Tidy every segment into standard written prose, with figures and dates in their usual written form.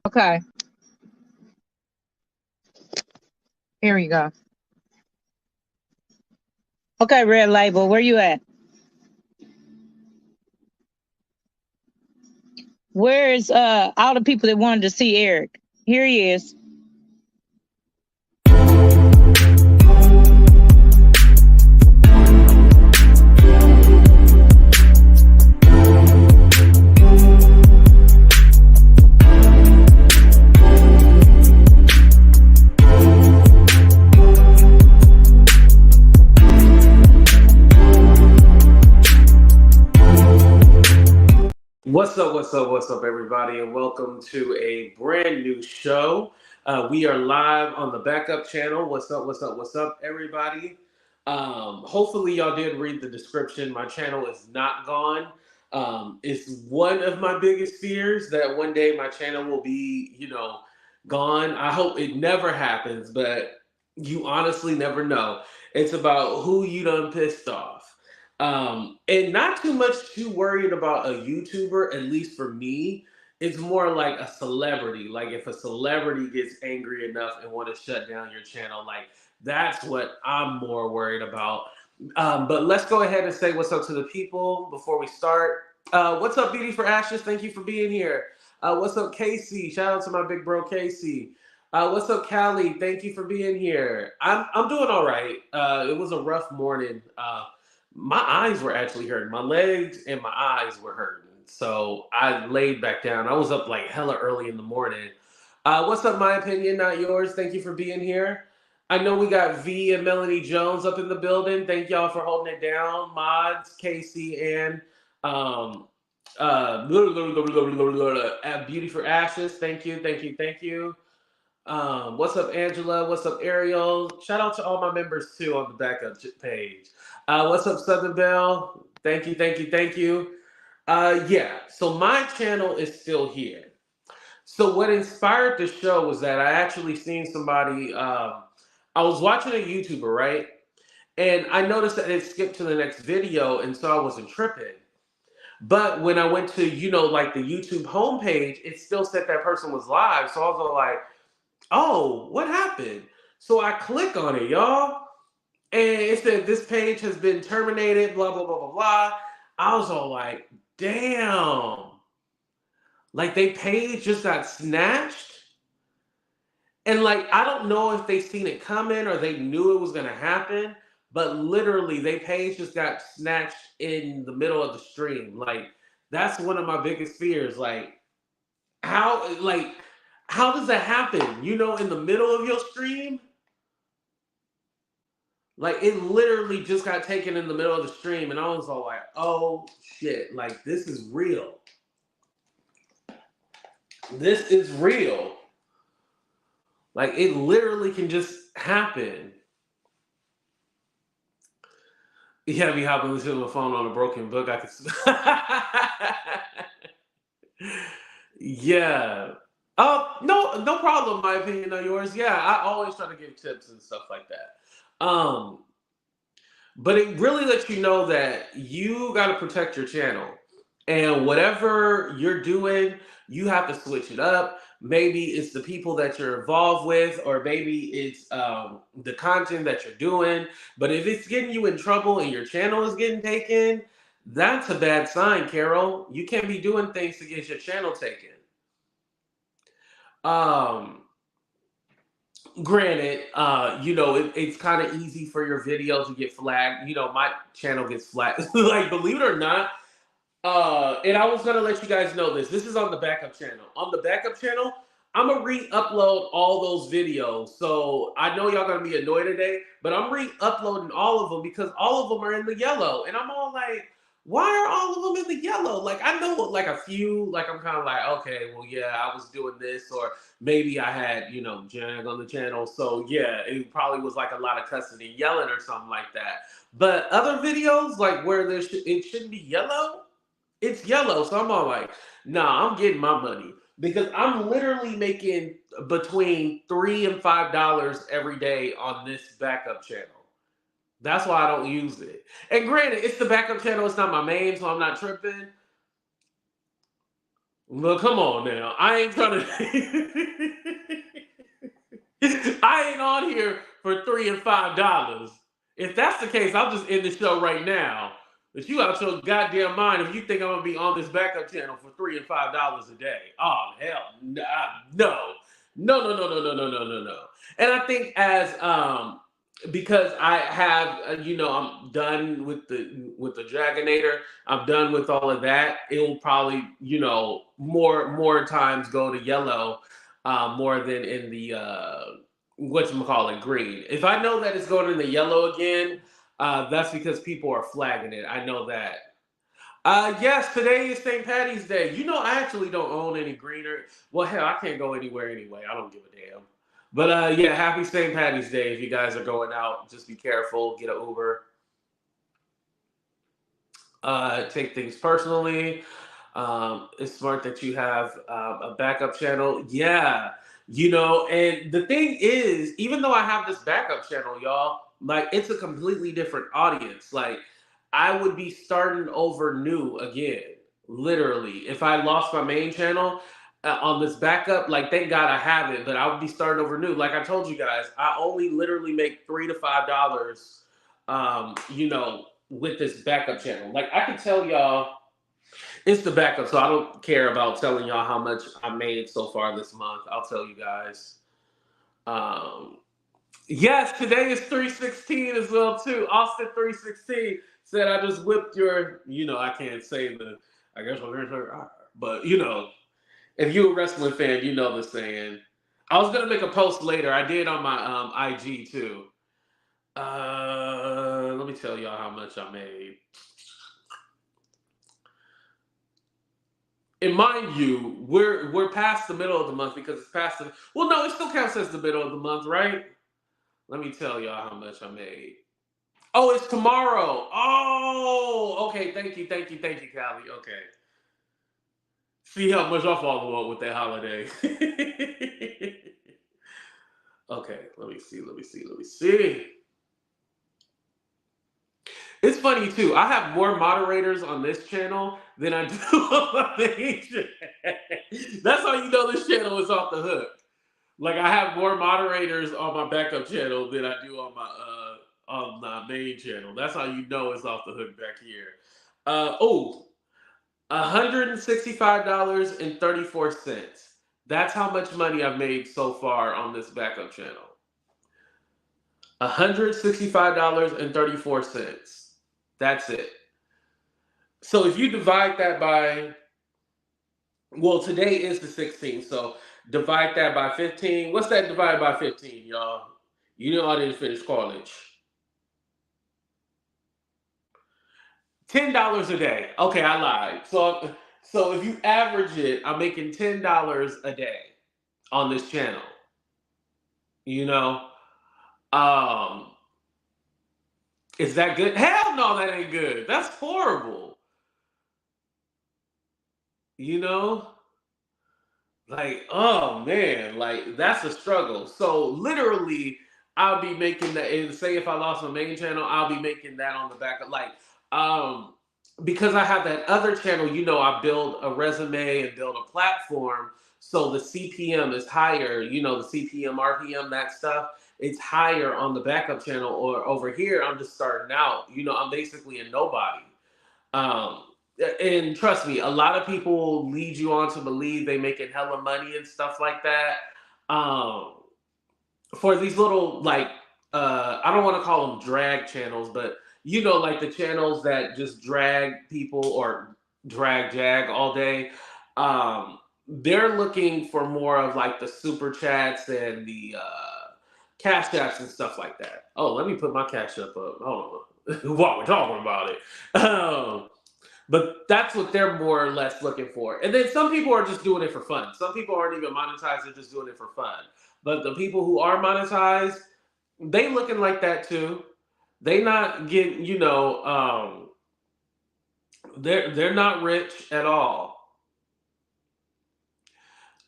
Okay, here we go. Okay, Red Label, where you at? Where is all the people that wanted to see Eric? Here he is. What's up, everybody, and welcome to a brand new show. We are live on the backup channel. What's up, everybody? Hopefully, y'all did read the description. My channel is not gone. It's one of my biggest fears that one day my channel will be, gone. I hope it never happens, but you honestly never know. It's about who you done pissed off. And not too worried about a YouTuber, at least for me. It's more like a celebrity. Like if a celebrity gets angry enough and want to shut down your channel, like that's what I'm more worried about. But let's go ahead and say what's up to the people before we start. What's up, Beauty for Ashes? Thank you for being here. What's up, Casey? Shout out to my big bro, Casey. What's up, Callie? Thank you for being here. I'm doing all right. It was a rough morning. My eyes were actually hurting. My legs and my eyes were hurting. So I laid back down. I was up like hella early in the morning. What's up, my opinion, not yours? Thank you for being here. I know we got V and Melanie Jones up in the building. Thank y'all for holding it down. Mods, Casey, and um, Beauty for Ashes. Thank you. What's up, Angela? What's up, Ariel? Shout out to all my members too on the backup page. What's up, Southern Bell? Thank you. Yeah, so my channel is still here. So what inspired the show was that I actually seen somebody. I was watching a YouTuber, right? And I noticed that it skipped to the next video, and so I wasn't tripping. But when I went to, like the YouTube homepage, it still said that person was live. So I was all like, oh, what happened? So I click on it, y'all, and it said this page has been terminated, blah, blah, blah, blah, blah. I was all like, damn. Like they page just got snatched. And like, I don't know if they seen it coming or they knew it was gonna happen, but literally they page just got snatched in the middle of the stream. Like, that's one of my biggest fears. Like, how does that happen? In the middle of your stream? Like it literally just got taken in the middle of the stream, and I was all like, "Oh shit! Like this is real. This is real. Like it literally can just happen." You had me hopping to the phone on a broken book. I could. Yeah. Oh no, no problem. My opinion, not yours. Yeah, I always try to give tips and stuff like that. But it really lets you know that you got to protect your channel. And whatever you're doing, you have to switch it up. Maybe it's the people that you're involved with, or maybe it's the content that you're doing. But if it's getting you in trouble and your channel is getting taken, that's a bad sign, Carol. You can't be doing things to get your channel taken. Um, Granted, it's kind of easy for your videos to get flagged. My channel gets flagged. Like, believe it or not, and I was gonna let you guys know this. This is on the backup channel. On the backup channel, I'm gonna re-upload all those videos. So I know y'all gonna be annoyed today, but I'm re-uploading all of them because all of them are in the yellow, and I'm all like, why are all of them in the yellow? Like I know like a few, like I'm kind of like, okay, well yeah, I was doing this, or maybe I had Jag on the channel, so yeah, it probably was like a lot of cussing and yelling or something like that. But other videos like where it shouldn't be yellow, it's yellow. So I'm all like, nah, I'm getting my money because I'm literally making between $3 and $5 every day on this backup channel. That's why I don't use it. And granted, it's the backup channel. It's not my main, so I'm not tripping. Well, come on now. I ain't trying to. I ain't on here for $3 and $5. If that's the case, I'll just end the show right now. But you out your goddamn mind if you think I'm gonna be on this backup channel for $3 and $5 a day. Oh hell, no, no. And I think as because I have I'm done with the Dragonator. I'm done with all of that. It will probably more times go to yellow more than in the whatchamacallit green. If I know that it's going in the yellow again, that's because people are flagging it. I know that. Yes, today is St. Patty's Day. I actually don't own any greener. Well, hell, I can't go anywhere anyway. I don't give a damn. But yeah, happy St. Patty's Day. If you guys are going out, just be careful. Get an Uber. Take things personally. It's smart that you have a backup channel. Yeah, and the thing is, even though I have this backup channel, y'all, like it's a completely different audience. Like I would be starting over new again, literally. If I lost my main channel on this backup, like thank God I have it, but I would be starting over new. Like I told you guys, I only literally make $3 to $5, with this backup channel. Like I can tell y'all, it's the backup, so I don't care about telling y'all how much I made so far this month. I'll tell you guys. Um, yes, today is 316 as well too. Austin 316 said I just whipped your. I can't say the. I guess but if you're a wrestling fan, you know the saying. I was gonna make a post later. I did on my IG too. Let me tell y'all how much I made. And mind you, we're past the middle of the month because it's past the. Well, no, it still counts as the middle of the month, right? Let me tell y'all how much I made. Oh, it's tomorrow. Oh, okay. Thank you, Callie. Okay. See how much I follow up with that holiday. Okay, let me see. It's funny too. I have more moderators on this channel than I do on my main channel. That's how you know this channel is off the hook. Like I have more moderators on my backup channel than I do on my main channel. That's how you know it's off the hook back here. $165.34. That's how much money I've made so far on this backup channel. $165.34. That's it. So if you divide that by, well, today is the 16th, so divide that by 15. What's that divided by 15, y'all? I didn't finish college. $10 a day. Okay, I lied. So if you average it, I'm making $10 a day on this channel. Is that good? Hell no, that ain't good. That's horrible. Like, oh man, like that's a struggle. So literally, I'll be making that. And say if I lost my main channel, I'll be making that on the back of because I have that other channel. I build a resume and build a platform, so the CPM is higher. The CPM, RPM, that stuff. It's higher on the backup channel, or over here, I'm just starting out. I'm basically a nobody. And trust me, a lot of people lead you on to believe they making hella money and stuff like that. For these little I don't want to call them drag channels, but like the channels that just drag people or drag jag all day. They're looking for more of like the super chats and the cash apps and stuff like that. Oh, let me put my cash up. Hold on, while we're talking about it. But that's what they're more or less looking for. And then some people are just doing it for fun. Some people aren't even monetized, they're just doing it for fun. But the people who are monetized, they looking like that too. They not getting, they're not rich at all.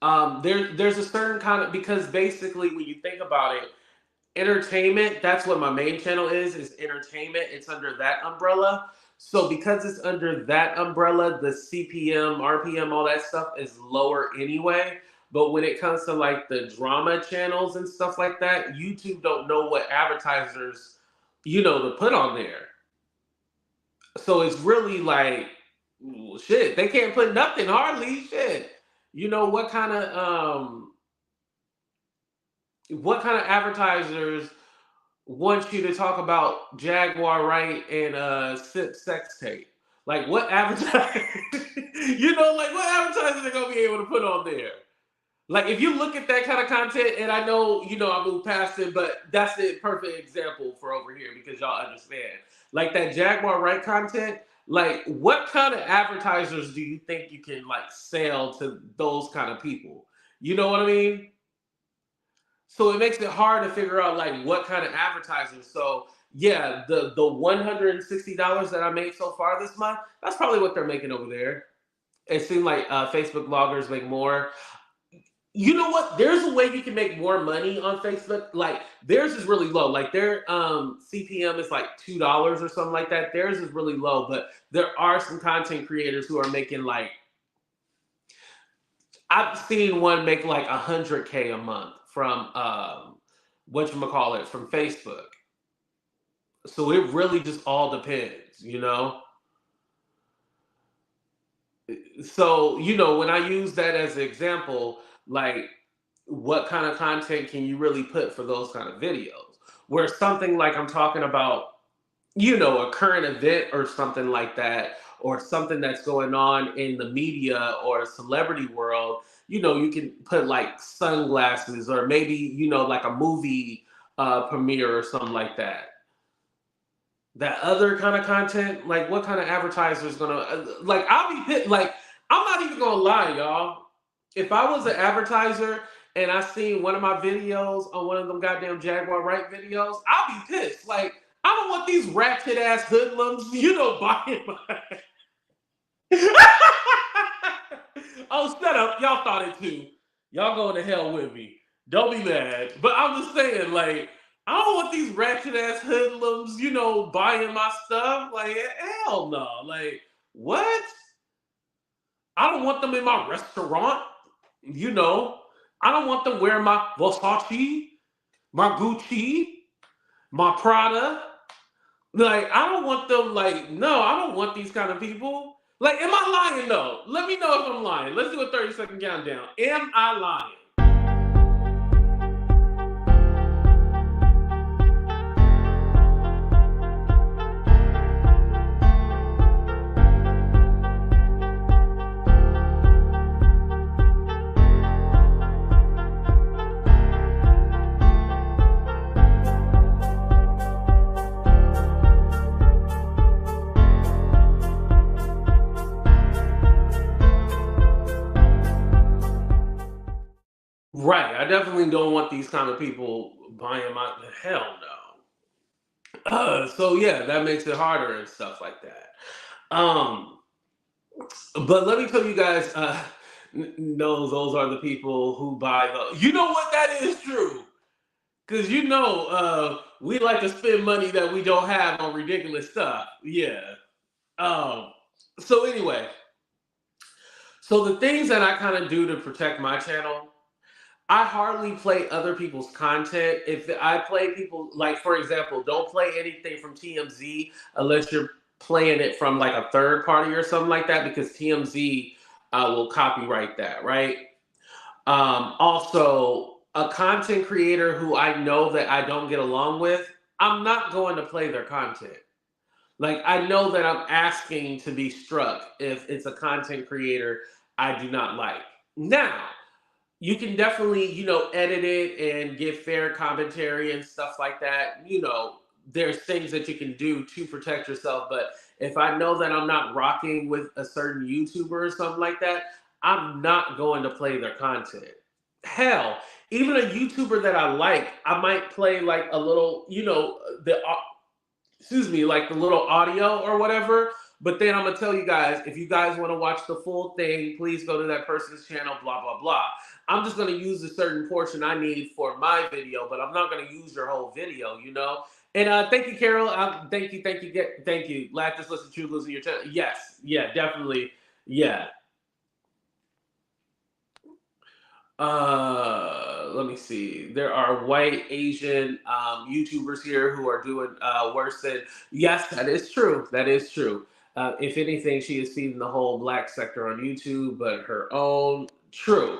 There's a certain kind of, because basically when you think about it, entertainment, that's what my main channel is entertainment. It's under that umbrella. So because it's under that umbrella, the CPM, RPM, all that stuff is lower anyway. But when it comes to like the drama channels and stuff like that, YouTube don't know what advertisers, to put on there. So it's really like, shit, they can't put nothing hardly. Shit. You know what kind of advertisers want you to talk about Jaguar Wright and Sip Sex Tape? Like what advertiser like what advertisers are gonna be able to put on there? Like if you look at that kind of content, and I know, I moved past it, but that's the perfect example for over here because y'all understand. Like that Jaguar Wright content, like what kind of advertisers do you think you can like sell to those kind of people? You know what I mean? So it makes it hard to figure out like what kind of advertisers. So yeah, the $160 that I made so far this month, that's probably what they're making over there. It seemed like Facebook bloggers make more. You know what? There's a way you can make more money on Facebook. Like theirs is really low. Like their CPM is like $2 or something like that. Theirs is really low, but there are some content creators who are making like, I've seen one make like 100K a month from whatchamacallit, from Facebook. So it really just all depends. So, when I use that as an example, like what kind of content can you really put for those kind of videos? Where something like I'm talking about, a current event or something like that, or something that's going on in the media or celebrity world, you can put like sunglasses or maybe, like a movie premiere or something like that. That other kind of content, like what kind of advertiser is gonna like? I'll be pit like I'm not even gonna lie, y'all. If I was an advertiser and I seen one of my videos on one of them goddamn Jaguar Wright videos, I'll be pissed. Like I don't want these ratchet ass hoodlums, buying my. Oh, shut up! Y'all thought it too. Y'all going to hell with me. Don't be mad. But I'm just saying, like. I don't want these ratchet ass hoodlums, buying my stuff. Like, hell no. Like, what? I don't want them in my restaurant. You know, I don't want them wearing my Versace, my Gucci, my Prada. Like, I don't want them, like, no, I don't want these kind of people. Like, am I lying though? Let me know if I'm lying. Let's do a 30-second countdown. Am I lying? Right. I definitely don't want these kind of people buying my hell no. So yeah, that makes it harder and stuff like that. Um, but let me tell you guys, no, those are the people who buy the. You know what? That is true. Because we like to spend money that we don't have on ridiculous stuff. Yeah. Um. So anyway, so the things that I kind of do to protect my channel, I hardly play other people's content. If I play people, like for example, don't play anything from TMZ unless you're playing it from like a third party or something like that, because TMZ will copyright that, right? Also, a content creator who I know that I don't get along with, I'm not going to play their content. Like I know that I'm asking to be struck if it's a content creator I do not like. Now, you can definitely, edit it and give fair commentary and stuff like that. There's things that you can do to protect yourself. But if I know that I'm not rocking with a certain YouTuber or something like that, I'm not going to play their content. Hell, even a YouTuber that I like, I might play like a little, like the little audio or whatever. But then I'm gonna tell you guys, if you guys want to watch the full thing, please go to that person's channel, blah, blah, blah. I'm just gonna use a certain portion I need for my video, but I'm not gonna use your whole video, And thank you, Carol. Thank you. Just listen to losing your channel. Yes, yeah, definitely, yeah. Let me see. There are white Asian YouTubers here who are doing worse than. Yes, that is true. That is true. If anything, she is feeding the whole black sector on YouTube, but her own. True.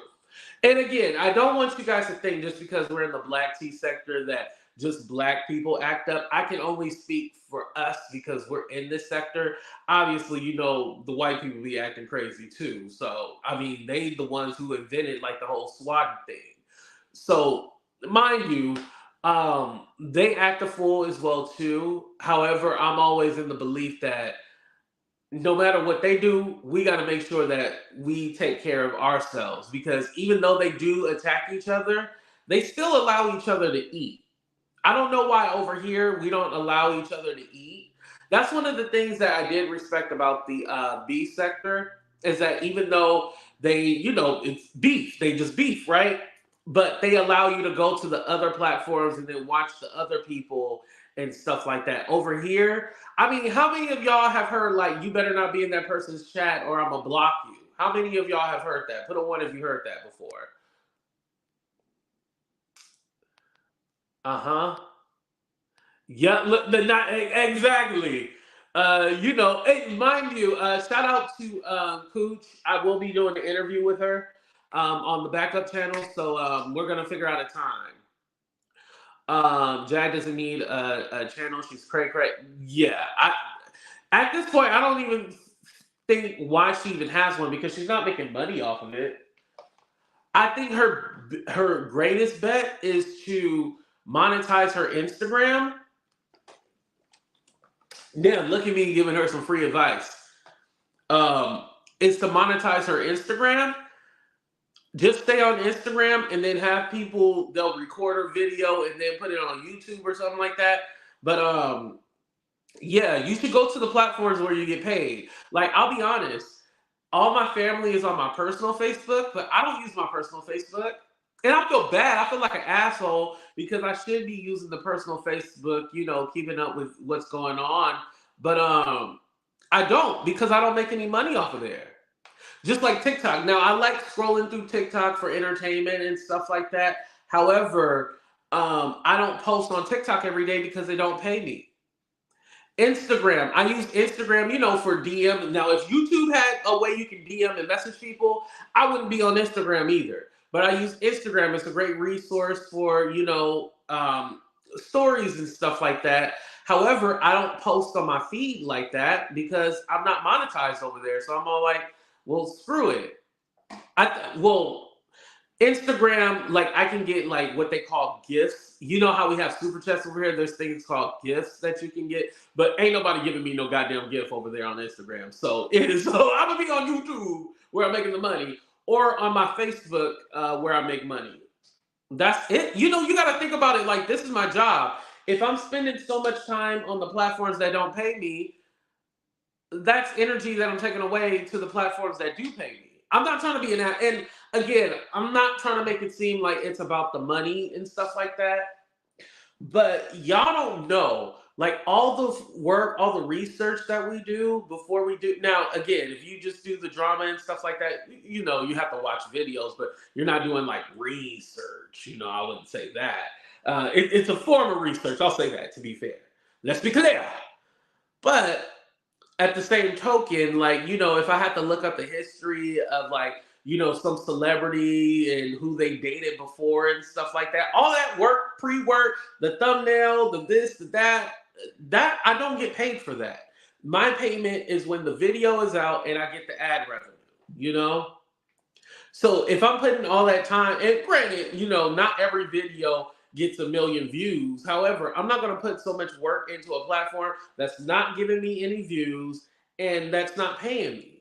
And again, I don't want you guys to think just because we're in the black tea sector that just black people act up. I can only speak for us because we're in this sector. Obviously, the white people be acting crazy too. So, I mean, they the ones who invented like the whole SWAT thing. So, mind you, they act a fool as well too. However, I'm always in the belief that no matter what they do, we got to make sure that we take care of ourselves because even though they do attack each other, they still allow each other to eat. I don't know why over here we don't allow each other to eat. That's one of the things that I did respect about the beef sector is that even though they, it's beef, they just beef, right? But they allow you to go to the other platforms and then watch the other people and stuff like that. Over here, I mean, how many of y'all have heard like you better not be in that person's chat or I'm gonna block you? How many of y'all have heard that? Put a one if you heard that before. Uh-huh. Yeah, look, not exactly. Hey, mind you, shout out to Cooch. I will be doing an interview with her on the backup channel, so we're gonna figure out a time. Jag doesn't need a channel. She's cray cray. Yeah, at this point, I don't even think why she even has one because she's not making money off of it. I think her greatest bet is to monetize her Instagram. Damn, look at me giving her some free advice. Is to monetize her Instagram. Just stay on Instagram and then have people, they'll record her video and then put it on YouTube or something like that. But yeah, you should go to the platforms where you get paid. Like, I'll be honest, all my family is on my personal Facebook, but I don't use my personal Facebook. And I feel bad. I feel like an asshole because I should be using the personal Facebook, keeping up with what's going on. But I don't because I don't make any money off of there. Just like TikTok. Now I like scrolling through TikTok for entertainment and stuff like that. However, I don't post on TikTok every day because they don't pay me. Instagram. I use Instagram, for DM. Now, if YouTube had a way you can DM and message people, I wouldn't be on Instagram either. But I use Instagram. It's a great resource for, stories and stuff like that. However, I don't post on my feed like that because I'm not monetized over there. So I'm all like, well, screw it. Well, Instagram, like I can get like what they call gifts. You know how we have super chats over here? There's things called gifts that you can get, but ain't nobody giving me no goddamn gift over there on Instagram. So I'm gonna be on YouTube where I'm making the money, or on my Facebook where I make money. That's it. You gotta think about it like this is my job. If I'm spending so much time on the platforms that don't pay me, that's energy that I'm taking away to the platforms that do pay me. I'm not trying to be and again, I'm not trying to make it seem like it's about the money and stuff like that. But y'all don't know, like all the work, all the research that we do before we do. Now, again, if you just do the drama and stuff like that, you have to watch videos, but you're not doing like research. I wouldn't say that. It's a form of research. I'll say that to be fair. Let's be clear. But at the same token, like, if I had to look up the history of like, some celebrity and who they dated before and stuff like that, all that work, pre-work, the thumbnail, the this, the that I don't get paid for that. My payment is when the video is out and I get the ad revenue, So if I'm putting all that time, and granted, not every video gets 1 million views. However, I'm not going to put so much work into a platform that's not giving me any views and that's not paying me.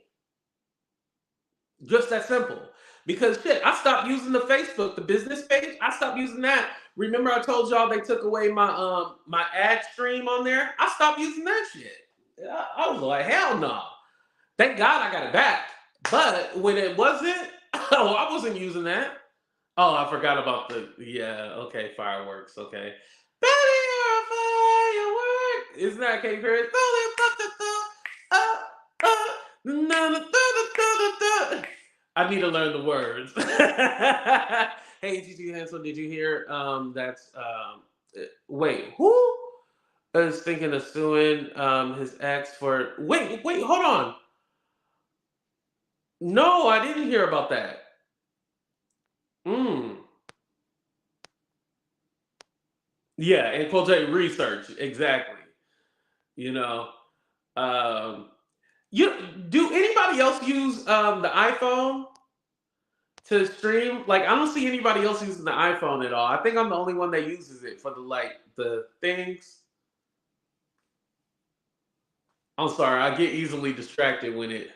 Just that simple. Because shit, I stopped using the Facebook, the business page. I stopped using that. Remember I told y'all they took away my my ad stream on there? I stopped using that shit. I was like, hell no. Thank God I got it back. But when it wasn't, I wasn't using that. Oh, I forgot about okay, fireworks, okay. Betty, you're Isn't that Katy Perry? I need to learn the words. Hey, Gigi Hansel, did you hear? That's wait, who is thinking of suing his ex for? Wait, hold on. No, I didn't hear about that. Yeah, and quote research exactly. You know, um, you do anybody else use the iPhone to stream? Like, I don't see anybody else using the iPhone at all. I think I'm the only one that uses it for the things. I'm sorry, I get easily distracted when it.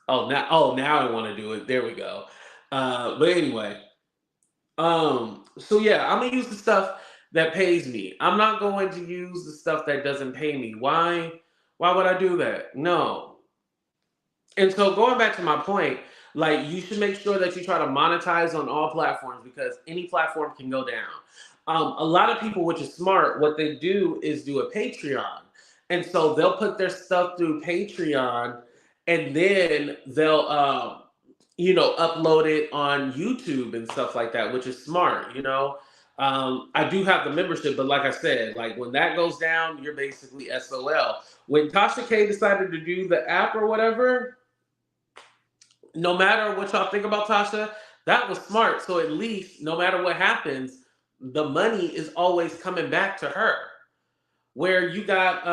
Now I want to do it. There we go. But anyway, so yeah, I'm gonna use the stuff that pays me. I'm not going to use the stuff that doesn't pay me. Why? Why would I do that? No. And so going back to my point, like you should make sure that you try to monetize on all platforms because any platform can go down. A lot of people, which is smart, what they do is do a Patreon. And so they'll put their stuff through Patreon and then they'll upload it on YouTube and stuff like that, which is smart. I do have the membership, but like I said, like when that goes down, you're basically SOL. When Tasha K decided to do the app or whatever, no matter what y'all think about Tasha, that was smart. So at least no matter what happens, the money is always coming back to her. Where you got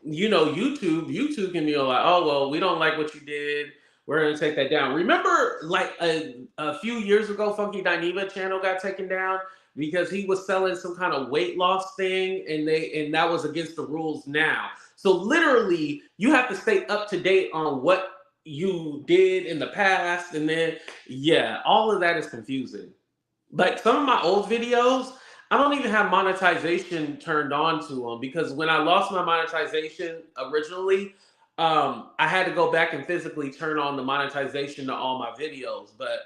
YouTube can be like, oh well, we don't like what you did. We're gonna take that down. Remember, like a few years ago, Funky Dineva channel got taken down because he was selling some kind of weight loss thing, and that was against the rules now. So literally, you have to stay up to date on what you did in the past, and then all of that is confusing. Like some of my old videos, I don't even have monetization turned on to them because when I lost my monetization originally, I had to go back and physically turn on the monetization to all my videos. But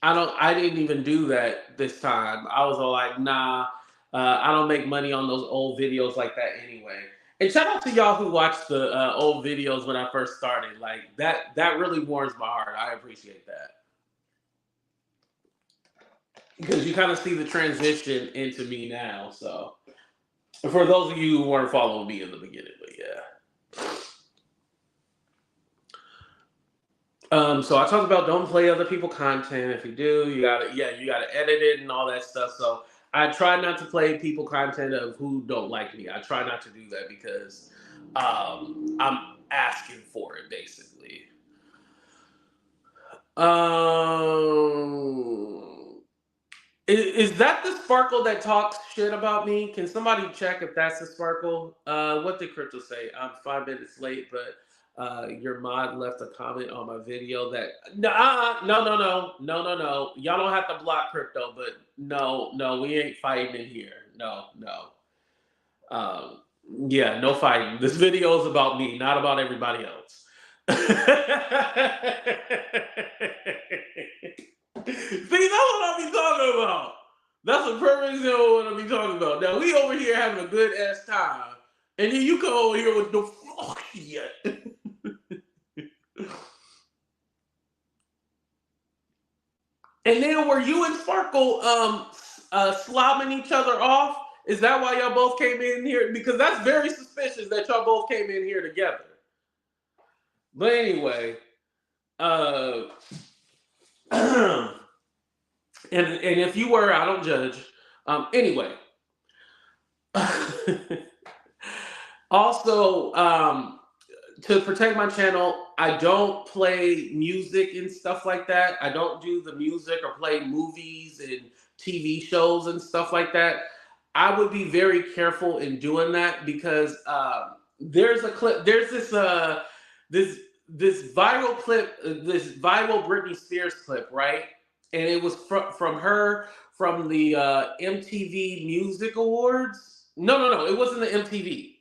I didn't even do that this time. I was all like, nah, I don't make money on those old videos like that anyway. And shout out to y'all who watched the old videos when I first started. Like that really warms my heart. I appreciate that. Because you kind of see the transition into me now. So for those of you who weren't following me in the beginning, but yeah. So I talked about don't play other people's content. If you do, you gotta edit it and all that stuff. So I try not to play people content of who don't like me. I try not to do that because I'm asking for it basically. Is that the Sparkle that talks shit about me? Can somebody check if that's the Sparkle? What did Crypto say? I'm 5 minutes late, but your mod left a comment on my video that no. Y'all don't have to block Crypto, but no, we ain't fighting in here. No. No fighting. This video is about me, not about everybody else. See, that's what I be talking about. That's a perfect example of what I be talking about. Now we over here having a good ass time, and then you come over here with the fuck shit. And then were you and Sparkle slobbing each other off? Is that why y'all both came in here? Because that's very suspicious that y'all both came in here together. But anyway, and if you were, I don't judge. Anyway. Also, to protect my channel, I don't play music and stuff like that. I don't do the music or play movies and TV shows and stuff like that. I would be very careful in doing that because there's a clip. There's this viral clip, this viral Britney Spears clip, right? And it was from her from the MTV Music Awards. No, it wasn't the MTV.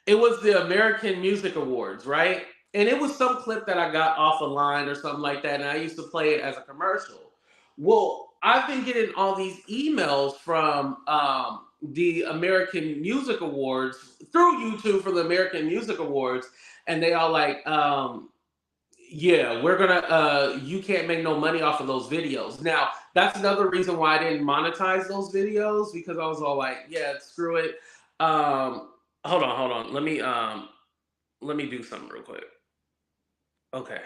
It was the American Music Awards, right? And it was some clip that I got off a line or something like that, and I used to play it as a commercial. Well, I've been getting all these emails from the American Music Awards through YouTube for the American Music Awards, and they all like, yeah, we're gonna you can't make no money off of those videos. Now, that's another reason why I didn't monetize those videos, because I was all like, yeah, screw it. Hold on. Let me do something real quick. Okay.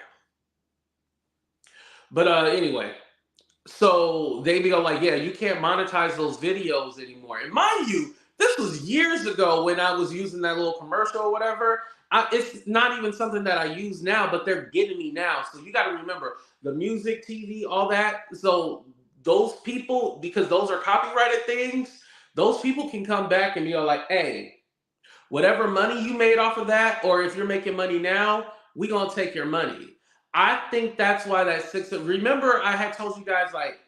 But anyway, so they be like, yeah, you can't monetize those videos anymore. And mind you, this was years ago when I was using that little commercial or whatever. It's not even something that I use now, but they're getting me now. So you got to remember the music, TV, all that. So those people, because those are copyrighted things, those people can come back and be all like, hey, whatever money you made off of that, or if you're making money now, we gonna take your money. I think that's why that six. Remember, I had told you guys like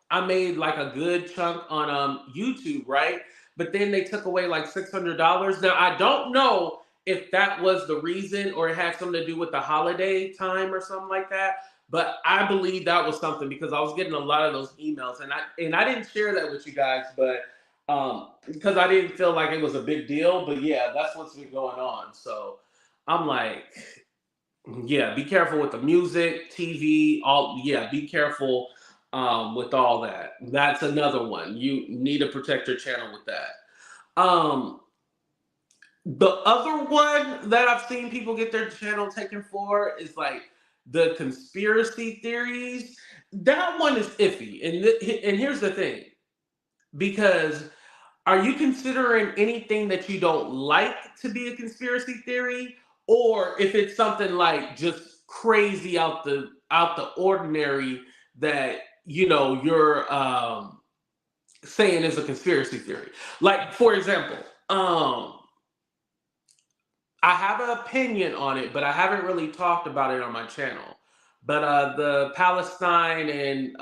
I made like a good chunk on YouTube, right? But then they took away like $600. Now I don't know if that was the reason or it had something to do with the holiday time or something like that. But I believe that was something because I was getting a lot of those emails, and I didn't share that with you guys, but because I didn't feel like it was a big deal. But yeah, that's what's been going on. So I'm like, yeah, be careful with the music, TV, all. Yeah, be careful with all that. That's another one. You need to protect your channel with that. The other one that I've seen people get their channel taken for is like the conspiracy theories. That one is iffy, and here's the thing, because are you considering anything that you don't like to be a conspiracy theory, or if it's something like just crazy out the ordinary that you're saying is a conspiracy theory? Like for example, I have an opinion on it, but I haven't really talked about it on my channel. But the Palestine and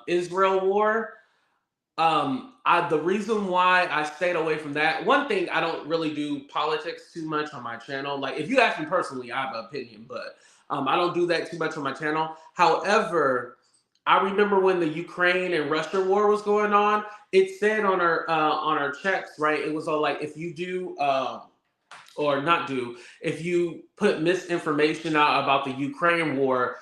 Israel war. The reason why I stayed away from that, one thing, I don't really do politics too much on my channel. Like, if you ask me personally, I have an opinion, but I don't do that too much on my channel. However, I remember when the Ukraine and Russia war was going on. It said on our checks, right? It was all like, if you do or not do, if you put misinformation out about the Ukraine war,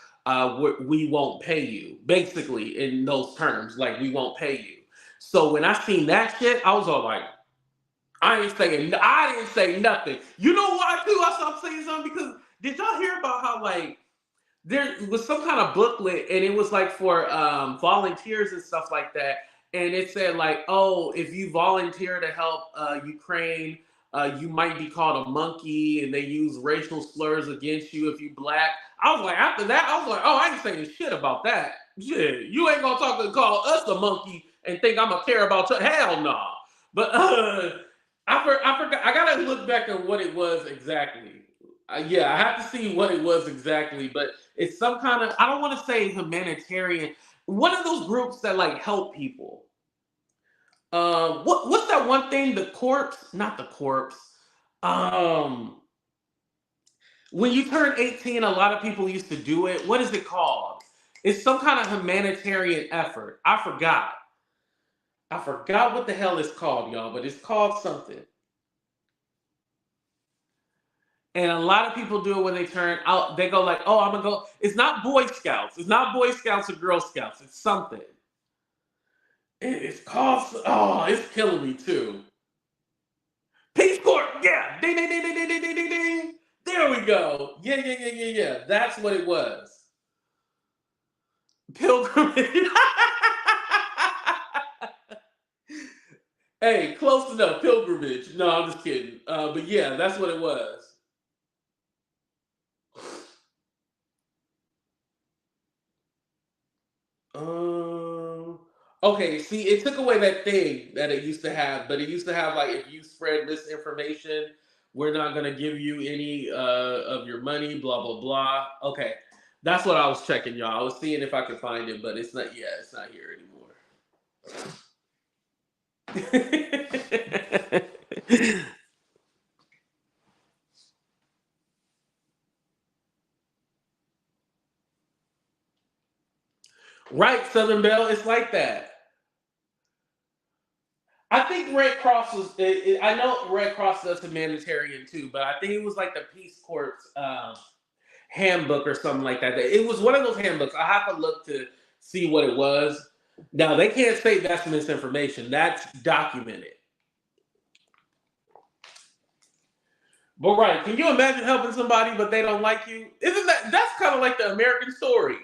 we won't pay you. Basically, in those terms, like we won't pay you. So when I seen that shit, I was all like, I didn't say nothing. You know why too? I stopped saying something because did y'all hear about how like there was some kind of booklet and it was like for volunteers and stuff like that, and it said like, oh, if you volunteer to help Ukraine, you might be called a monkey, and they use racial slurs against you if you black. I was like, after that, I was like, oh, I ain't saying shit about that. Shit, you ain't gonna call us a monkey and think I'm gonna care about you. Hell no. But I forgot. I gotta look back at what it was exactly. Yeah, I have to see what it was exactly, but it's some kind of, I don't want to say humanitarian, one of those groups that like help people. What's that one thing? The corpse, not the corpse. Um, when you turn 18, a lot of people used to do it. What is it called? It's some kind of humanitarian effort. I forgot what the hell it's called, y'all, but it's called something. And a lot of people do it when they turn out. They go like, "Oh, I'm gonna go." It's not Boy Scouts. It's not Boy Scouts or Girl Scouts. It's something. It's called. Oh, it's killing me too. Peace Corps. Yeah. Ding ding ding ding ding ding ding ding ding. There we go. Yeah. That's what it was. Pilgrimage. Hey, close enough. Pilgrimage. No, I'm just kidding. But yeah, that's what it was. Um. Okay. See, it took away that thing that it used to have, but it used to have like, if you spread misinformation, we're not gonna give you any of your money. Blah blah blah. Okay, that's what I was checking, y'all. I was seeing if I could find it, but it's not. Yeah, it's not here anymore. Right, Southern Belle. It's like that. I think Red Cross was. I know Red Cross does humanitarian too, but I think it was like the Peace Corps handbook or something like that. It was one of those handbooks. I have to look to see what it was. Now they can't say that's misinformation. That's documented. But right, can you imagine helping somebody but they don't like you? Isn't that's kind of like the American story?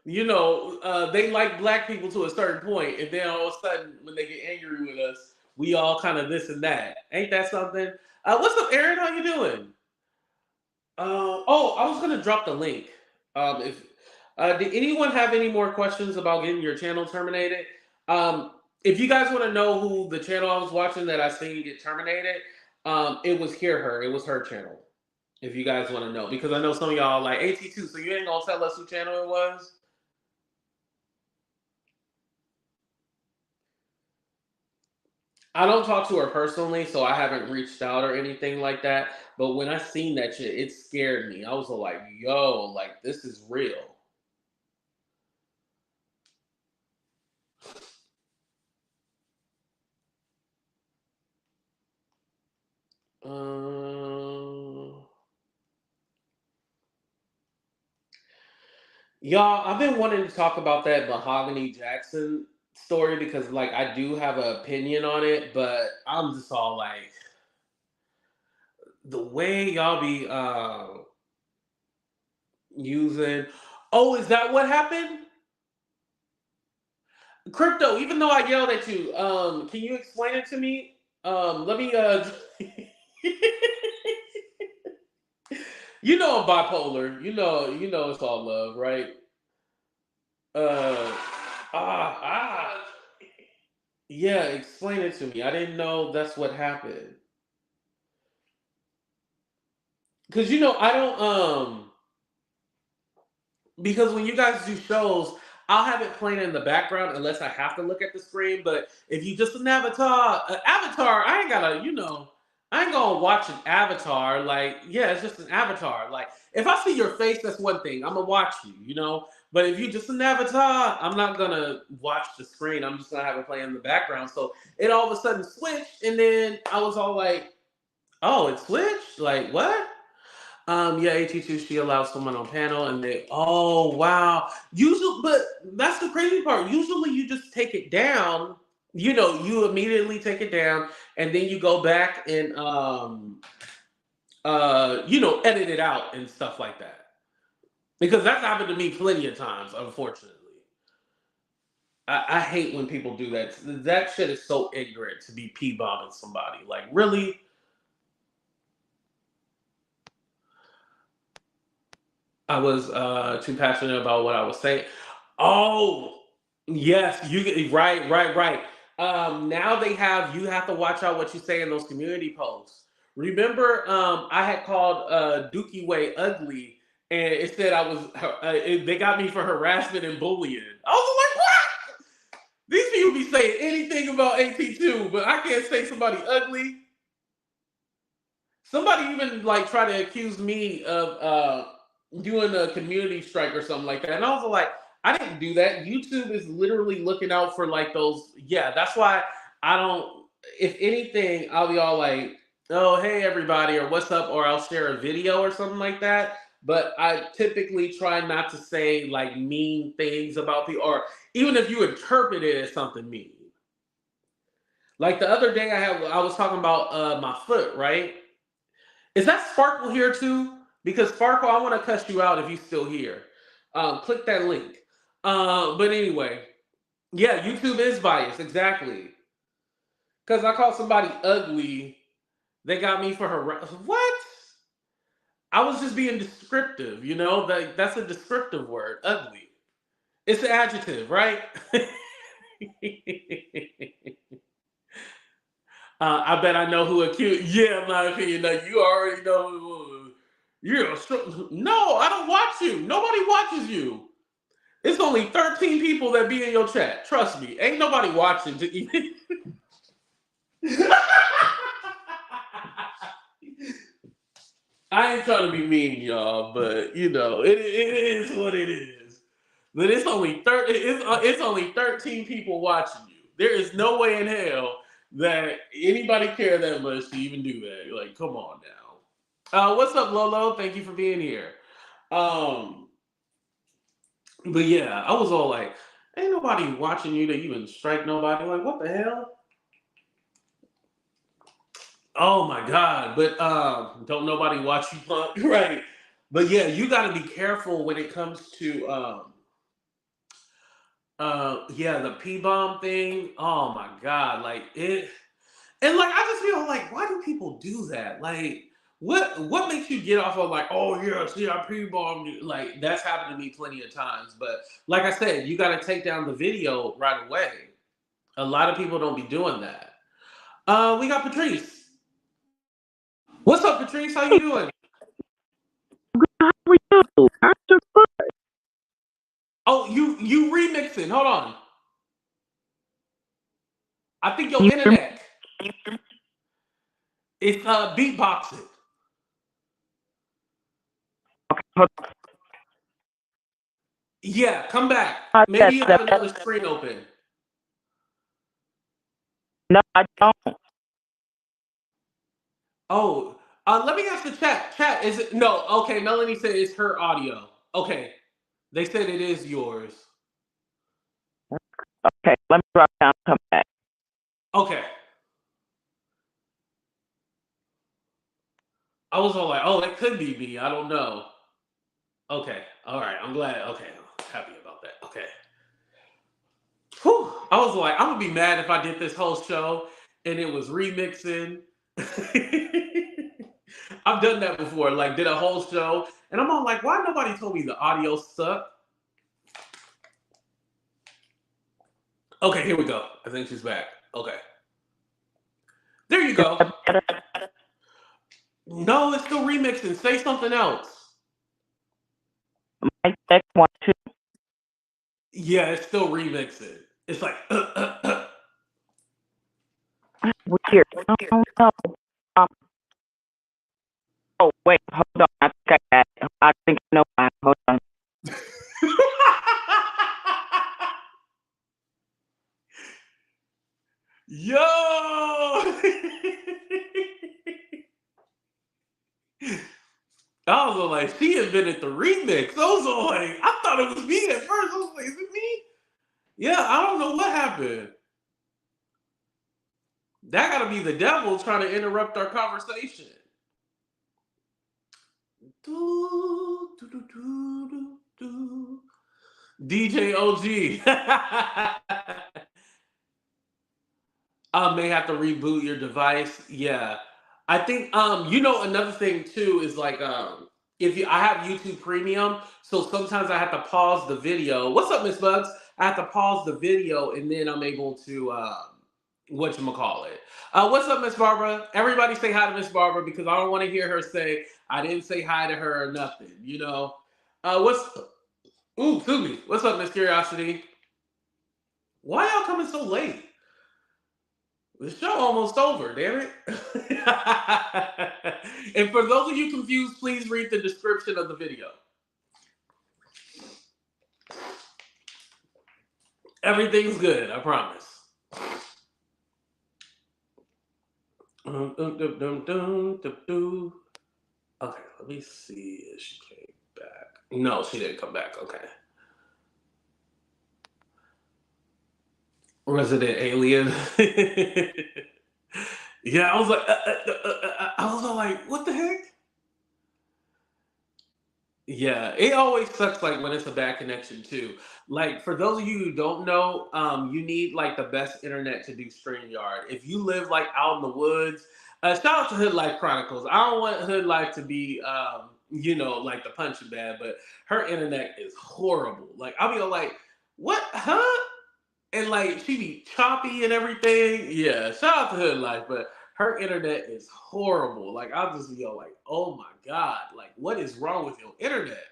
They like black people to a certain point, and then all of a sudden, when they get angry with us, we all kind of this and that. Ain't that something? What's up, Aaron? How you doing? I was gonna drop the link. If Did anyone have any more questions about getting your channel terminated? If you guys want to know who the channel I was watching that I seen get terminated, it was Hear Her. It was her channel. If you guys want to know, because I know some of y'all like AT2, so you ain't gonna tell us who channel it was. I don't talk to her personally, so I haven't reached out or anything like that. But when I seen that shit, it scared me. I was like, yo, like this is real. Y'all, I've been wanting to talk about that Mahogany Jackson story because, like, I do have an opinion on it, but I'm just all like, the way y'all be using. Oh, is that what happened? Crypto, even though I yelled at you, can you explain it to me? Let me you know I'm bipolar. You know it's all love, right? Uh yeah, explain it to me. I didn't know that's what happened. Cause I don't because when you guys do shows, I'll have it playing in the background unless I have to look at the screen. But if you just an avatar, I ain't gotta, I ain't gonna watch an avatar. Like, yeah, it's just an avatar. Like, if I see your face, that's one thing. I'm gonna watch you. But if you just an avatar, I'm not gonna watch the screen. I'm just gonna have it play in the background. So it all of a sudden switched, and then I was all like, "Oh, it switched? Like what?" Yeah, AT2, she allows someone on panel and oh wow. Usually, but that's the crazy part. Usually you just take it down, you immediately take it down and then you go back and edit it out and stuff like that. Because that's happened to me plenty of times, unfortunately. I hate when people do that. That shit is so ignorant to be p-bombing somebody. Like, really? I was too passionate about what I was saying. Oh, yes, right. Now you have to watch out what you say in those community posts. Remember, I had called Dookie Way ugly, and it said they got me for harassment and bullying. I was like, what? These people be saying anything about AT2, but I can't say somebody ugly. Somebody even like try to accuse me of doing a community strike or something like that, and I was like, I didn't do that. YouTube is literally looking out for like those. Yeah, that's why I don't. If anything, I'll be all like, "Oh, hey everybody," or "What's up," or I'll share a video or something like that. But I typically try not to say like mean things about people, or even if you interpret it as something mean. Like the other day, I was talking about my foot, right? Is that Sparkle here too? Because Sparkle, I want to cuss you out if you still here. Click that link. But anyway, yeah, YouTube is biased, exactly. Because I called somebody ugly, they got me for what? I was just being descriptive. That's a descriptive word, ugly. It's an adjective, right? I bet I know who accused. Yeah, in my opinion, like you already know who. No, I don't watch you. Nobody watches you. It's only 13 people that be in your chat. Trust me, ain't nobody watching to even. I ain't trying to be mean, y'all, but it is what it is. But it's only 13 people watching you. There is no way in hell that anybody care that much to even do that. Like, come on now. What's up, Lolo? Thank you for being here. Um, but yeah, I was all like, ain't nobody watching you to even strike nobody. Like, what the hell? Oh my God. But don't nobody watch you punk. Right. But yeah, you gotta be careful when it comes to yeah, the P bomb thing. Oh my God. Like it and like I just feel like why do people do that? Like what makes you get off of like, oh yeah, see I P bombed you? Like that's happened to me plenty of times. But like I said, you gotta take down the video right away. A lot of people don't be doing that. We got Patrice. What's up, Patrice? How you doing? How are you? After Oh, you remixing. Hold on. I think your you hear me? internet. It's beatboxing. Okay, hold Yeah, come back. on. Maybe you have another screen open. No, I don't. Oh, let me ask the chat. Chat, is it? No, okay. Melanie said it's her audio. Okay, they said it is yours. Okay, let me drop down and come back. Okay. I was all like, oh, it could be me. I don't know. Okay, all right. I'm glad. Okay, I'm happy about that. Okay. Whew. I was like, I'm gonna be mad if I did this whole show and it was remixing. I've done that before, like did a whole show, and I'm all like, why nobody told me the audio sucked? Okay, here we go. I think she's back. Okay. There you go. No, it's still remixing. Say something else. Mic check 1, 2. Yeah, it's still remixing. It's like Weird. Oh no. Oh wait, hold on. I think I got it. I think I know why. Hold on. Yo! I was all like, she invented the remix. I was all like, I thought it was me at first. I was like, is it me? Yeah, I don't know what happened. That gotta be the devil trying to interrupt our conversation. Do, do, do, do, do, do. DJ OG. I may have to reboot your device. Yeah. I think another thing too is like if you I have YouTube Premium, so sometimes I have to pause the video. What's up, Miss Bugs? I have to pause the video and then I'm able to whatchamacallit. What's up, Miss Barbara? Everybody say hi to Miss Barbara because I don't want to hear her say I didn't say hi to her or nothing, you know. Excuse me. What's up, Miss Curiosity? Why y'all coming so late? The show almost over, damn it. And for those of you confused, please read the description of the video. Everything's good, I promise. Okay, let me see if she came back. No, she didn't come back. Okay. Resident Alien. Yeah, I was like, I was all like, what the heck? Yeah, it always sucks like when it's a bad connection too. Like for those of you who don't know, you need like the best internet to do StreamYard. If you live like out in the woods, shout out to Hood Life Chronicles. I don't want Hood Life to be, like the punching bag, but her internet is horrible. Like I'll be all like, what, huh? And like she be choppy and everything. Yeah, shout out to Hood Life, but her internet is horrible. Like I'll just be all like, oh my God, like what is wrong with your internet?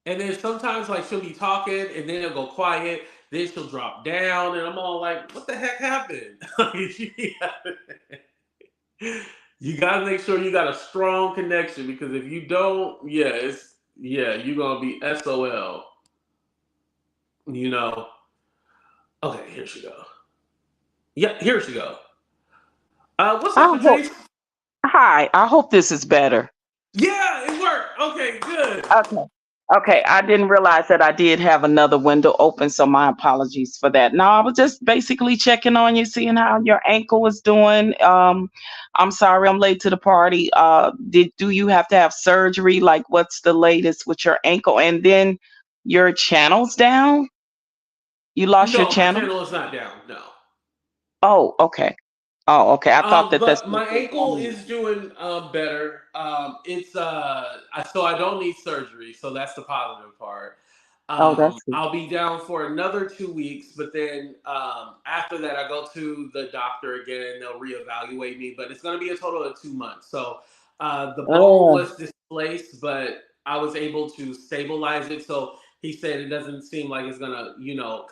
And then sometimes like she'll be talking and then it'll go quiet, then she'll drop down, and I'm all like, what the heck happened? You gotta make sure you got a strong connection because if you don't, you're gonna be SOL. You know. Okay, here she go. Yeah, here she go. What's I up, hope. Patrice? Hi. I hope this is better. Yeah, it worked. Okay, good. Okay. Okay. I didn't realize that I did have another window open, so my apologies for that. No, I was just basically checking on you, seeing how your ankle was doing. I'm sorry I'm late to the party. Do you have to have surgery? Like, what's the latest with your ankle? And then your channel's down. You lost your No, my channel. channel is not down. No. Oh, okay. Oh, okay. I thought that that's But what my was ankle going on. is doing better. So I don't need surgery, so that's the positive part. Oh, that's good. I'll be down for another 2 weeks, but then after that, I go to the doctor again. They'll reevaluate me, but it's going to be a total of 2 months. So the bone Oh, was displaced, but I was able to stabilize it. So he said it doesn't seem like it's gonna,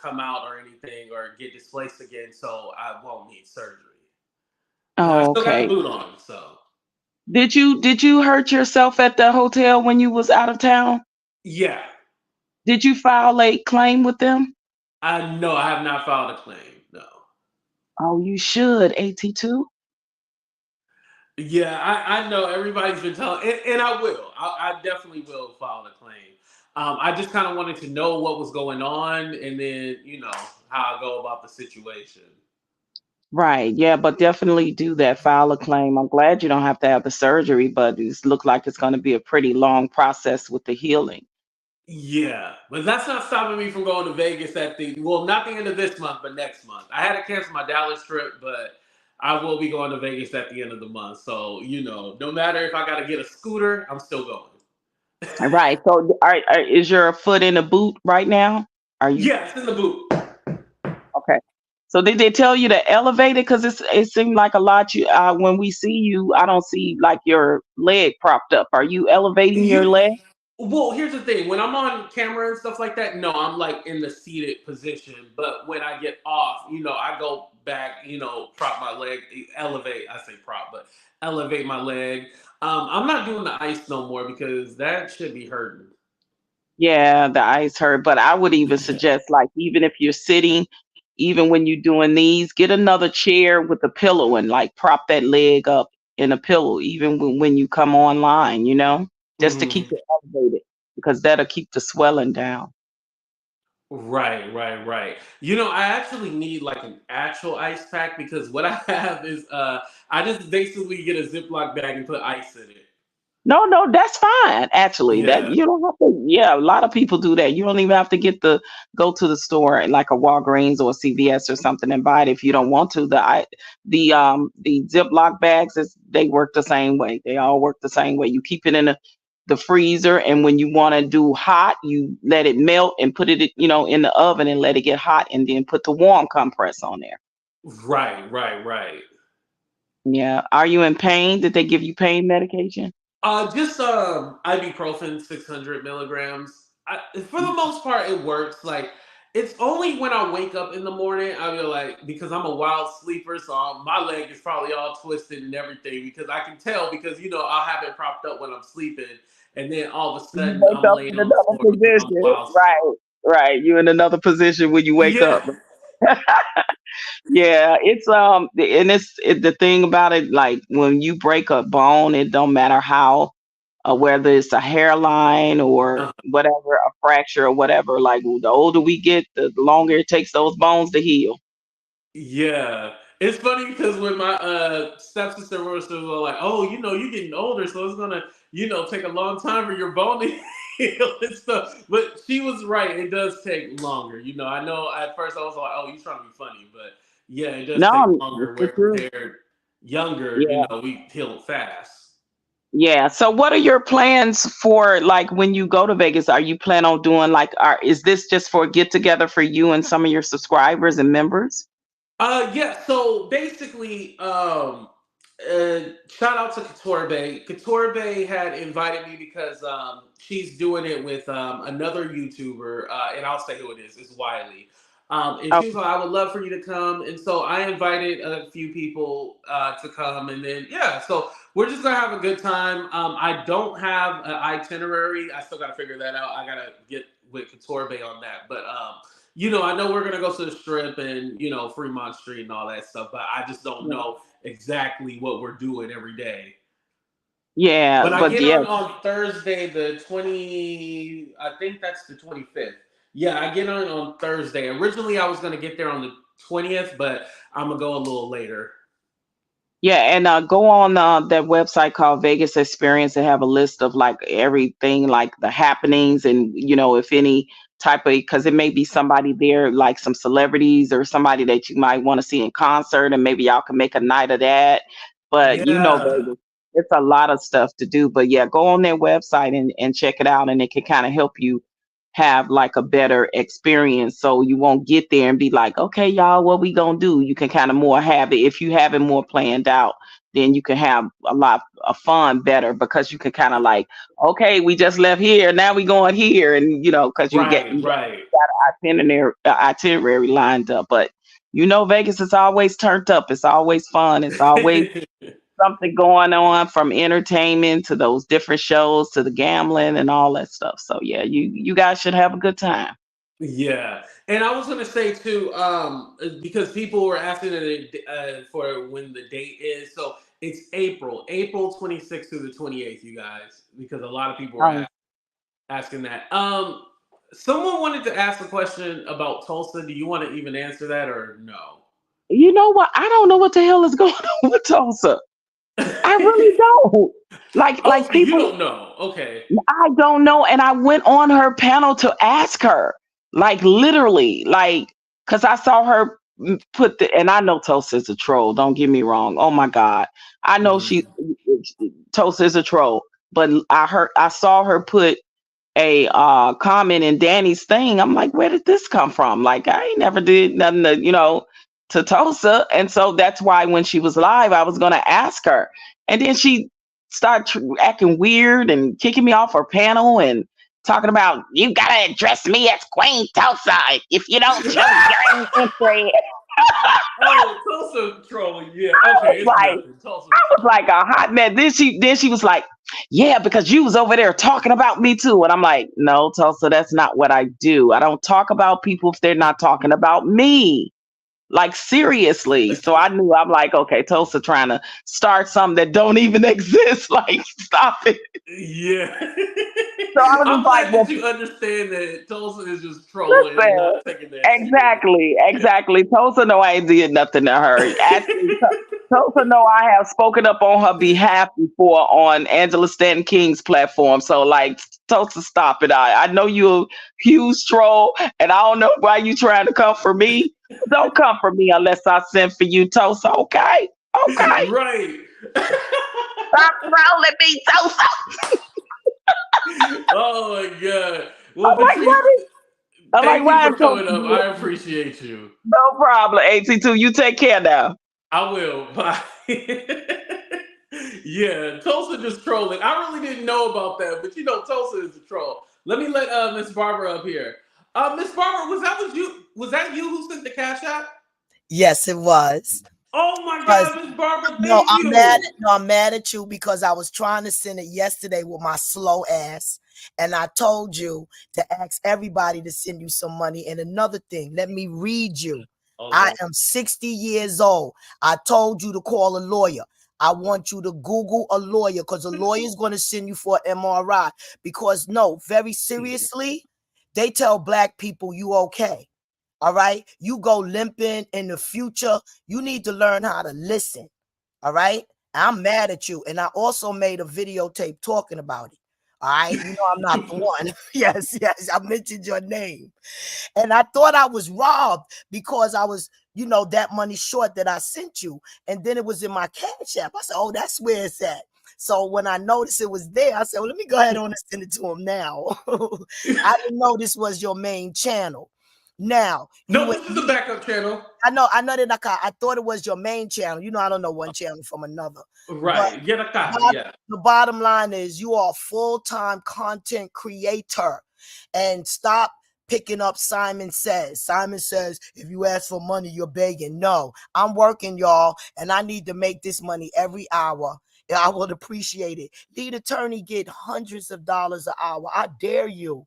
come out or anything or get displaced again. So I won't need surgery. And I oh, still got the okay. boot on, so Did you hurt yourself at the hotel when you was out of town? yeah. Did you file a claim with them? I no, I have not filed a claim. No. Oh, you should. AT2. Yeah, I know everybody's been telling, and I will. I definitely will file a claim. I just kind of wanted to know what was going on, and then how I go about the situation. Right. Yeah, but definitely do that. File a claim. I'm glad you don't have to have the surgery, but it looks like it's going to be a pretty long process with the healing. Yeah, but that's not stopping me from going to Vegas not the end of this month, but next month. I had to cancel my Dallas trip, but I will be going to Vegas at the end of the month. So no matter if I got to get a scooter, I'm still going. Right. So, is your foot in a boot right now? Are you Yeah, it's in the boot. okay? So did they tell you to elevate it? Because it seemed like a lot. When we see you, I don't see like your leg propped up. Are you elevating your You leg? Well, here's the thing. When I'm on camera and stuff like that, no, I'm like in the seated position. But when I get off, I go back, prop my leg, elevate. I say prop, but elevate my leg. I'm not doing the ice no more because that should be hurting. Yeah, the ice hurt, but I would even Yeah. suggest, like, even if you're sitting, even when you're doing these, get another chair with a pillow and like prop that leg up in a pillow, even when you come online, just to keep Mhm. it elevated because that'll keep the swelling down. Right, right, right. I actually need like an actual ice pack because what I have is I just basically get a Ziploc bag and put ice in it. No, no, that's fine. Actually, that Yeah. you don't have to. Yeah, a lot of people do that. You don't even have to go to the store like a Walgreens or a CVS or something and buy it if you don't want to. The Ziploc bags they work the same way. They all work the same way. You keep it in the freezer, and when you want to do hot, you let it melt and put it in the oven and let it get hot, and then put the warm compress on there. Right, right, right. Yeah. Are you in pain? Did they give you pain medication? Just ibuprofen, 600 milligrams. For the most part, it works. Like it's only when I wake up in the morning, I feel like because I'm a wild sleeper, so my leg is probably all twisted and everything because I can tell because I'll have it propped up when I'm sleeping, and then all of a You sudden wake I'm up laying in on the another floor because I'm position. wild sleep. Right, right. You're in another position when you wake Yeah. up. Yeah, the thing about it, like when you break a bone, it don't matter how, whether it's a hairline or Uh, whatever, a fracture or whatever. Like the older we get, the longer it takes those bones to heal. Yeah. It's funny because when my stepsister was like, "Oh, you're getting older, so it's gonna, take a long time for your bone to heal and stuff." But she was right; it does take longer. I know at first I was like, "Oh, you trying to be funny," but yeah, it does take No, it's longer. the Where truth. compared younger, Yeah. we heal fast. Yeah. So what are your plans for like when you go to Vegas? Are you plan on doing like is this just for a get together for you and some of your subscribers and members? Yeah, so basically, shout out to Couture Bay. Couture Bay had invited me because she's doing it with another YouTuber, and I'll say who it is. It's Wiley. And Oh, she was like, I would love for you to come. And so I invited a few people to come. And then, yeah, so we're just going to have a good time. I don't have an itinerary. I still got to figure that out. I got to get with Couture Bay on that. But I know we're gonna go to the Strip and Fremont Street and all that stuff, but I just don't know exactly what we're doing every day. Yeah, But I but get yeah, on Thursday, the 20. I think that's the 25th. Yeah, I get on Thursday. Originally, I was gonna get there on the 20th, but I'm gonna go a little later. yeah, and go on that website called Vegas Experience and have a list of like everything, like the happenings, and if any type of, because it may be somebody there, like some celebrities or somebody that you might want to see in concert, and maybe y'all can make a night of that. But Yeah. Vegas, it's a lot of stuff to do. But yeah, go on their website and check it out, and it can kind of help you have like a better experience, so you won't get there and be like, okay y'all, what we gonna do. You can kind of more have it, if you have it more planned out, then you can have a lot of fun better, because you can kind of like, okay, we just left here, now we going here, and because Right. you Right. got itinerary lined up. But Vegas is always turned up, it's always fun, it's always something going on, from entertainment to those different shows to the gambling and all that stuff. So yeah, you guys should have a good time. Yeah, and I was gonna say too, because people were asking for when the date is. So it's April 26th through the 28th, you guys, because a lot of people were Um, asking that. Someone wanted to ask a question about Tulsa. Do you want to even answer that or no? you know what? I don't know what the hell is going on with Tulsa. I really don't. Oh, Like so you people, don't know? Okay. I don't know. And I went on her panel to ask her, like literally, like, because I saw her put and I know Tulsa is a troll. Don't get me wrong. Oh my God, I know Mhm. Tulsa is a troll. But I saw her put a comment in Danny's thing. I'm like, where did this come from? Like, I ain't never did nothing to Tulsa. And so that's why when she was live, I was gonna ask her. And then she started acting weird and kicking me off her panel and talking about, you gotta address me as Queen Tulsa. If you don't show your interest. Oh, Tulsa trolling. Yeah. I Okay, was it's like, nothing. Tulsa I was trolling. like a hot mess. Then she was like, yeah, because you was over there talking about me too. And I'm like, no, Tulsa, that's not what I do. I don't talk about people if they're not talking about me. Like seriously. So I'm like, okay, Tulsa trying to start something that don't even exist. Like, stop it. Yeah. So I was I'm just like, glad that well, you understand that Tulsa is just trolling and listen. not taking that serious. Exactly. Tulsa know I ain't did nothing to her. Actually, Tulsa know I have spoken up on her behalf before on Angela Stanton King's platform. So like, Tulsa, stop it. I know you a huge troll, and I don't know why you trying to come for me. Don't come for me unless I send for you, Tulsa. Okay, okay. Right. Stop trolling me, Tulsa. Oh my god. Well, I'm like, Patrice, what is? I'm like, thank you why for is Tulsa coming up. doing I this? appreciate you. No problem. AT2, you take care now. I will. Bye. Yeah, Tulsa just trolling. I really didn't know about that, but Tulsa is a troll. Let me let Miss Barbara up here. Miss Barbara, was that you who sent the cash app? Yes, it was. Oh my Because God, Miss Barbara, no, thank you. I'm mad at you because I was trying to send it yesterday with my slow ass. And I told you to ask everybody to send you some money. And another thing, let me read you. Hold I on. am 60 years old. I told you to call a lawyer. I want you to Google a lawyer because a lawyer is going to send you for an MRI. Because no, very seriously, they tell black people you okay. All right. You go limping in the future. You need to learn how to listen. All right. I'm mad at you. And I also made a videotape talking about it. All right. You know, I'm not the one. Yes. I mentioned your name. And I thought I was robbed because I was, that money short that I sent you. And then it was in my cash app. I said, oh, that's where it's at. So when I noticed it was there, I said, well, let me go ahead on and send it to him now. I didn't know this was your main channel. Now, you No, would this is the need, backup channel. I know that I thought it was your main channel. I don't know one channel from another. But Right. Get a copy. bot- Yeah. the bottom line is you are a full-time content creator, and stop picking up Simon Says. Simon Says, if you ask for money, you're begging. No, I'm working, y'all, and I need to make this money every hour. And I would appreciate it. Lead attorney get hundreds of dollars an hour. I dare you.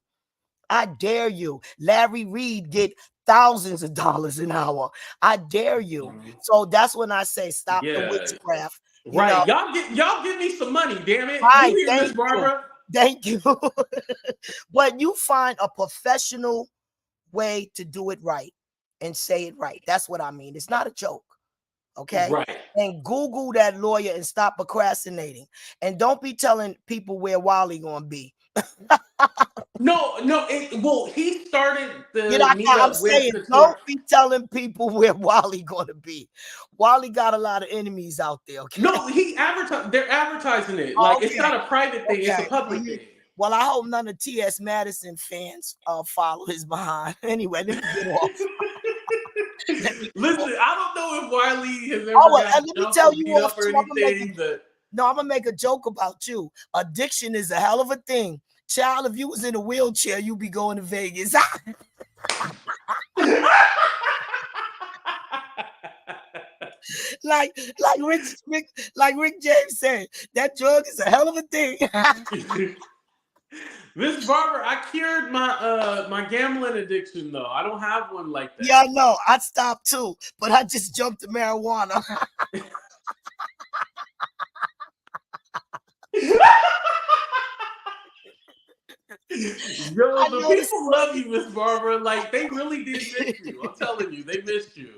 I dare you. Larry Reed get thousands of dollars an hour. I dare you. So that's when I say stop the Yeah. witchcraft. You know, Right. Y'all give me some money, damn it. You right. hear Miss Thank you. Barbara? Thank you. But you find a professional way to do it right and say it right. That's what I mean. It's not a joke. Okay. Right. And Google that lawyer and stop procrastinating. And don't be telling people where Wally gonna be. No, well, he started You know, the I'm meetup with saying Couture. don't be telling people where Wally gonna be. Wally got a lot of enemies out there. Okay. No, they're advertising it. Oh, Like it's okay. not a private thing, it's a Okay. public thing. Well, I hope none of T.S. Madison fans follow his behind. Anyway, let me get off. Let me get off. Listen, I don't know if Wiley has Oh, ever well, got and let me jumped tell or you beat off up or too. anything, but I'm gonna make a joke about you. Addiction is a hell of a thing. Child, if you was in a wheelchair, you'd be going to Vegas. like Rick James said, that drug is a hell of a thing. Miss Barber, I cured my gambling addiction though. I don't have one like that. Yeah, I know. I stopped too, but I just jumped to marijuana. Yo, I the noticed. people love you, Miss Barbara. Like they really did miss you. I'm telling you, they missed you.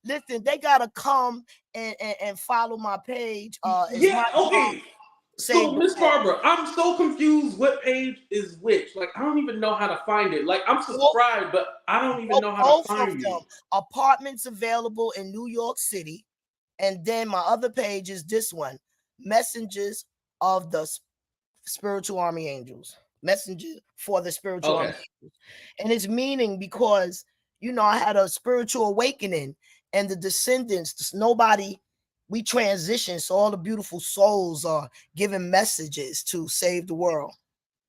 Listen, they gotta come and follow my page. It's Yeah, my job okay. to save So, the Miss world. Barbara, I'm so confused. What page is which? Like, I don't even know how to find it. Like, I'm subscribed, but I don't even know how to Both of find them. you. Apartments available in New York City. And then my other page is this one, Messengers of the Spiritual Army Angels. Messenger for the Spiritual Army Okay. Angels. And it's meaning because, I had a spiritual awakening and the descendants, we transition. So all the beautiful souls are giving messages to save the world.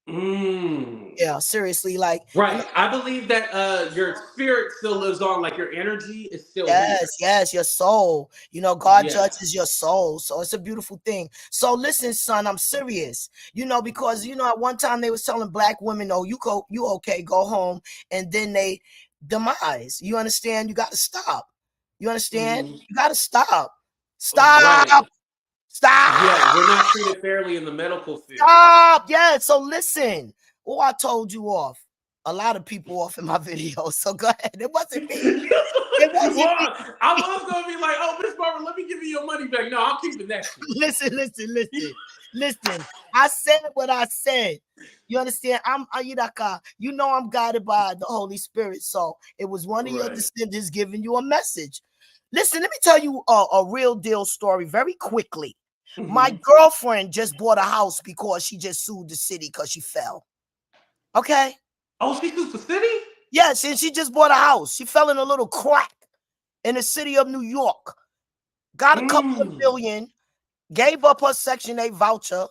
Yeah, seriously. Like, Right. I believe that your spirit still lives on, like your energy is still here. yes, your soul. God Yeah. judges your soul. So it's a beautiful thing. So listen, son, I'm serious. Because at one time they was telling black women, "Oh, you okay, go home," and then they demise. You understand? You got to stop. You understand? Mhm. You got to stop. Stop. Right. Yeah, Stop. we're not treated fairly in the medical field. Stop. Yeah. So listen. Oh, I told you off. A lot of people off in my video. So go ahead. It wasn't me. It wasn't me. Well, I was gonna be like, "Oh, Miss Barbara, let me give you your money back." No, I'm keeping that shit. Listen. I said what I said. You understand? I'm guided by the Holy Spirit. So it was one of your Right. descendants giving you a message. Listen, let me tell you a real deal story very quickly. My girlfriend just bought a house because she just sued the city because she fell. Okay? Oh, she sued the city? Yes, and she just bought a house. She fell in a little crack in the city of New York. Got a couple of million, gave up her Section 8 voucher,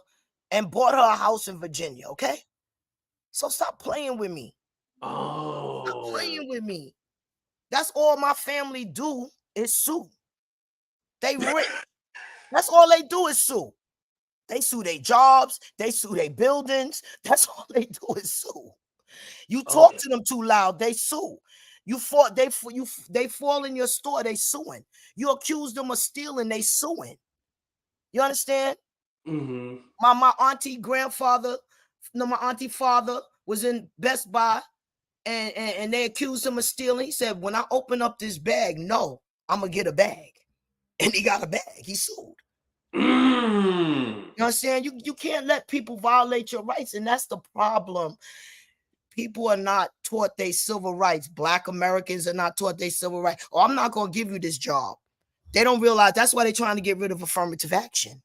and bought her a house in Virginia, okay? So stop playing with me. Oh. Stop playing with me. That's all my family do is sue. They rich. That's all they do is sue. They sue their jobs. They sue their buildings. That's all they do is sue. You talk to them too loud, they sue. They fall in your store, they suing. You accuse them of stealing, they suing. You understand? Mm-hmm. My auntie father was in Best Buy and they accused him of stealing. He said, when I open up this bag, no, I'm gonna get a bag. And he got a bag. He sued. You understand? You can't let people violate your rights, and that's the problem. People are not taught their civil rights. Black Americans are not taught their civil rights. Oh, I'm not going to give you this job. They don't realize that's why they're trying to get rid of affirmative action.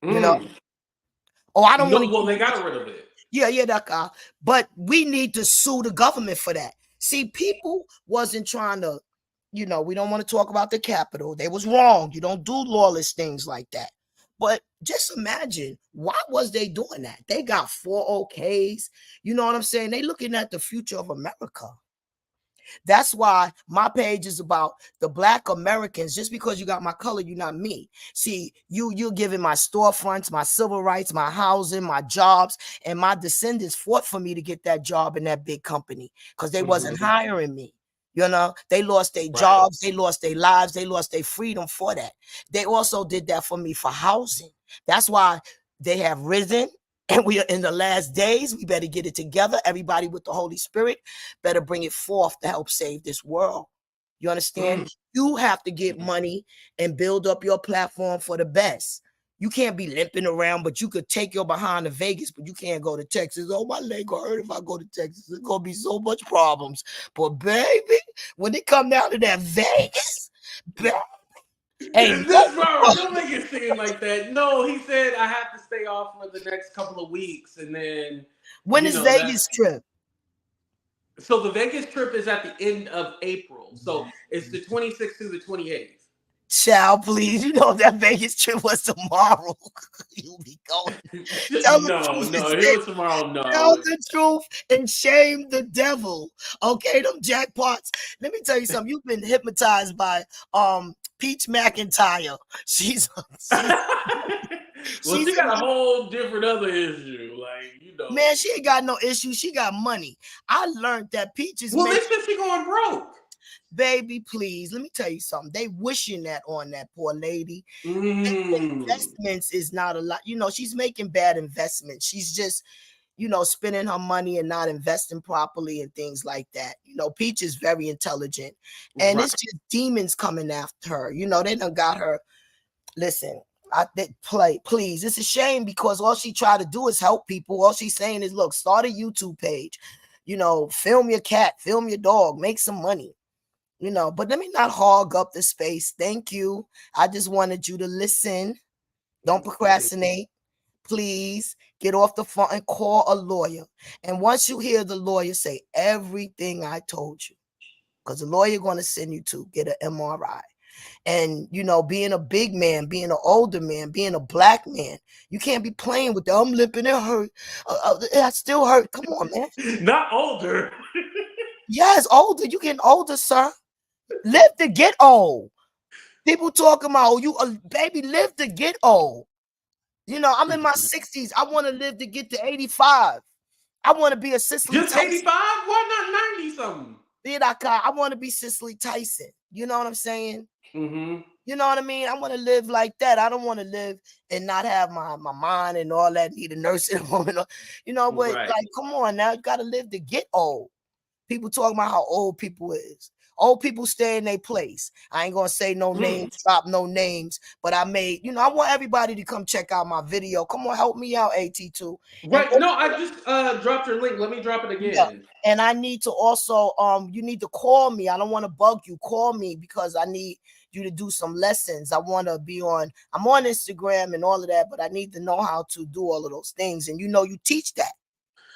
Oh, I don't want to. Well, they got rid of it. Yeah, that guy. But we need to sue the government for that. See, people wasn't trying to, we don't want to talk about the Capitol. They was wrong. You don't do lawless things like that. But just imagine, why was they doing that? They got 4 OKs. You know what I'm saying? They looking at the future of America. That's why my page is about the Black Americans. Just because you got my color, you're not me. See, you're giving my storefronts, my civil rights, my housing, my jobs, and my descendants fought for me to get that job in that big company because they wasn't hiring me. You know, they lost their jobs, they lost their lives, they lost their freedom for that. They also did that for me for housing. That's why they have risen. And we are in the last days. We better get it together. Everybody with the Holy Spirit better bring it forth to help save this world. You understand? You have to get money and build up your platform for the best. You can't be limping around, but you could take your behind to Vegas, but you can't go to Texas. Oh, my leg gonna hurt if I go to Texas. There's gonna be so much problems. But baby, when it come down to that Vegas, baby, hey, Don't make it seem like that. No, he said I have to stay off for the next couple of weeks, and then when is Vegas trip? So the Vegas trip is at the end of April. So it's the 26th through the 28th. Child, please. You know if that Vegas trip was tomorrow, you'll be going. No, it was tomorrow. No. Tell the truth and shame the devil. Okay, them jackpots. Let me tell you something. You've been hypnotized by Peach McIntyre. She's well, she got a whole different other issue. Like, you know. Man, she ain't got no issue. She got money. I learned that Peach is they said she going broke. Baby, please, let me tell you something. They wishing that on that poor lady. Investments is not a lot. You know, she's making bad investments. She's just, you know, spending her money and not investing properly and things like that. You know, Peach is very intelligent. And it's just demons coming after her. You know, they done got her. Listen, please. It's a shame because all she tried to do is help people. All she's saying is, look, start a YouTube page. You know, film your cat, film your dog, make some money. You know, but let me not hog up the space. Thank you. I just wanted you to listen. Don't procrastinate. Please get off the phone and call a lawyer. And once you hear the lawyer say everything I told you, because the lawyer going to send you to get an MRI. And, you know, being a big man, being an older man, being a black man, you can't be playing with that. I'm limping, it hurt. It still hurt. Come on, man. Not older. Yes, older. You getting older, sir. Live to get old. People talking about, you baby, live to get old. You know, I'm in my 60s. I want to live to get to 85. I want to be a Cicely Just Tyson. 85? Why not 90 something? I want to be Cicely Tyson. You know what I'm saying? Mm-hmm. You know what I mean? I want to live like that. I don't want to live and not have my mind and all that, need a nursing home. You know, but like, come on now. You got to live to get old. People talking about how old people is. Old people stay in their place. I ain't gonna say no names, drop no names, but I made, you know, I want everybody to come check out my video. Come on, help me out, AT2. Right. No, I just dropped your link. Let me drop it again. Yeah. And I need to also, you need to call me. I don't want to bug you. Call me because I need you to do some lessons. I want to be on, I'm on Instagram and all of that, but I need to know how to do all of those things. And you know, you teach that.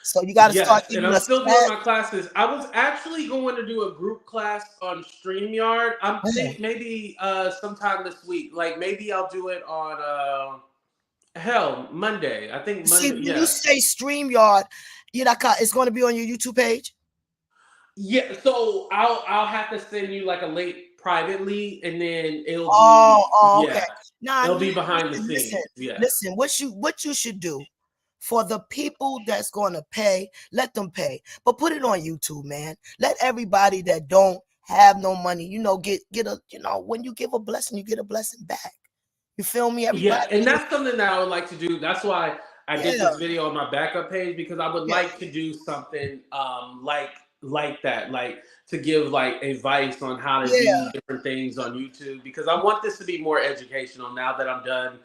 So you got to start. And I'm still doing my classes. I was actually going to do a group class on StreamYard. I'm thinking maybe sometime this week. Like maybe I'll do it on Monday. I think Monday. See, when you say StreamYard, it's going to be on your YouTube page. Yeah, so I'll have to send you like a link privately, and then it'll be okay. Nah, it'll be behind the scenes. Listen, what you should do. For the people that's going to pay, let them pay. But put it on YouTube, man. Let everybody that don't have no money, you know, get a, you know, when you give a blessing, you get a blessing back. You feel me? Everybody. Yeah, and that's something that I would like to do. That's why I did this video on my backup page, because I would like to do something like that, like to give like advice on how to do different things on YouTube, because I want this to be more educational now that I'm done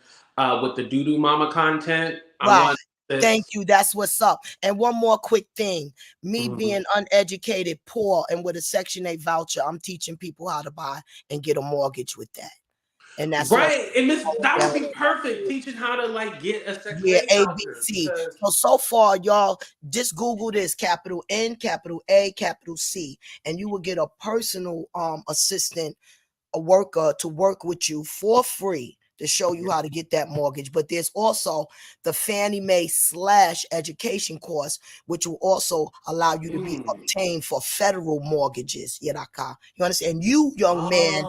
with the Doo Doo Mama content. I want Thank you. That's what's up. And one more quick thing. Me being uneducated, poor, and with a Section 8 voucher, I'm teaching people how to buy and get a mortgage with that. And that's right. And that would be perfect. Teaching how to like get a Section 8 voucher. ABC. So far, y'all just Google this: capital N, capital A, capital C, and you will get a personal assistant, a worker to work with you for free to show you how to get that mortgage. But there's also the Fannie Mae / education course, which will also allow you to be obtained for federal mortgages. You understand? You, young man,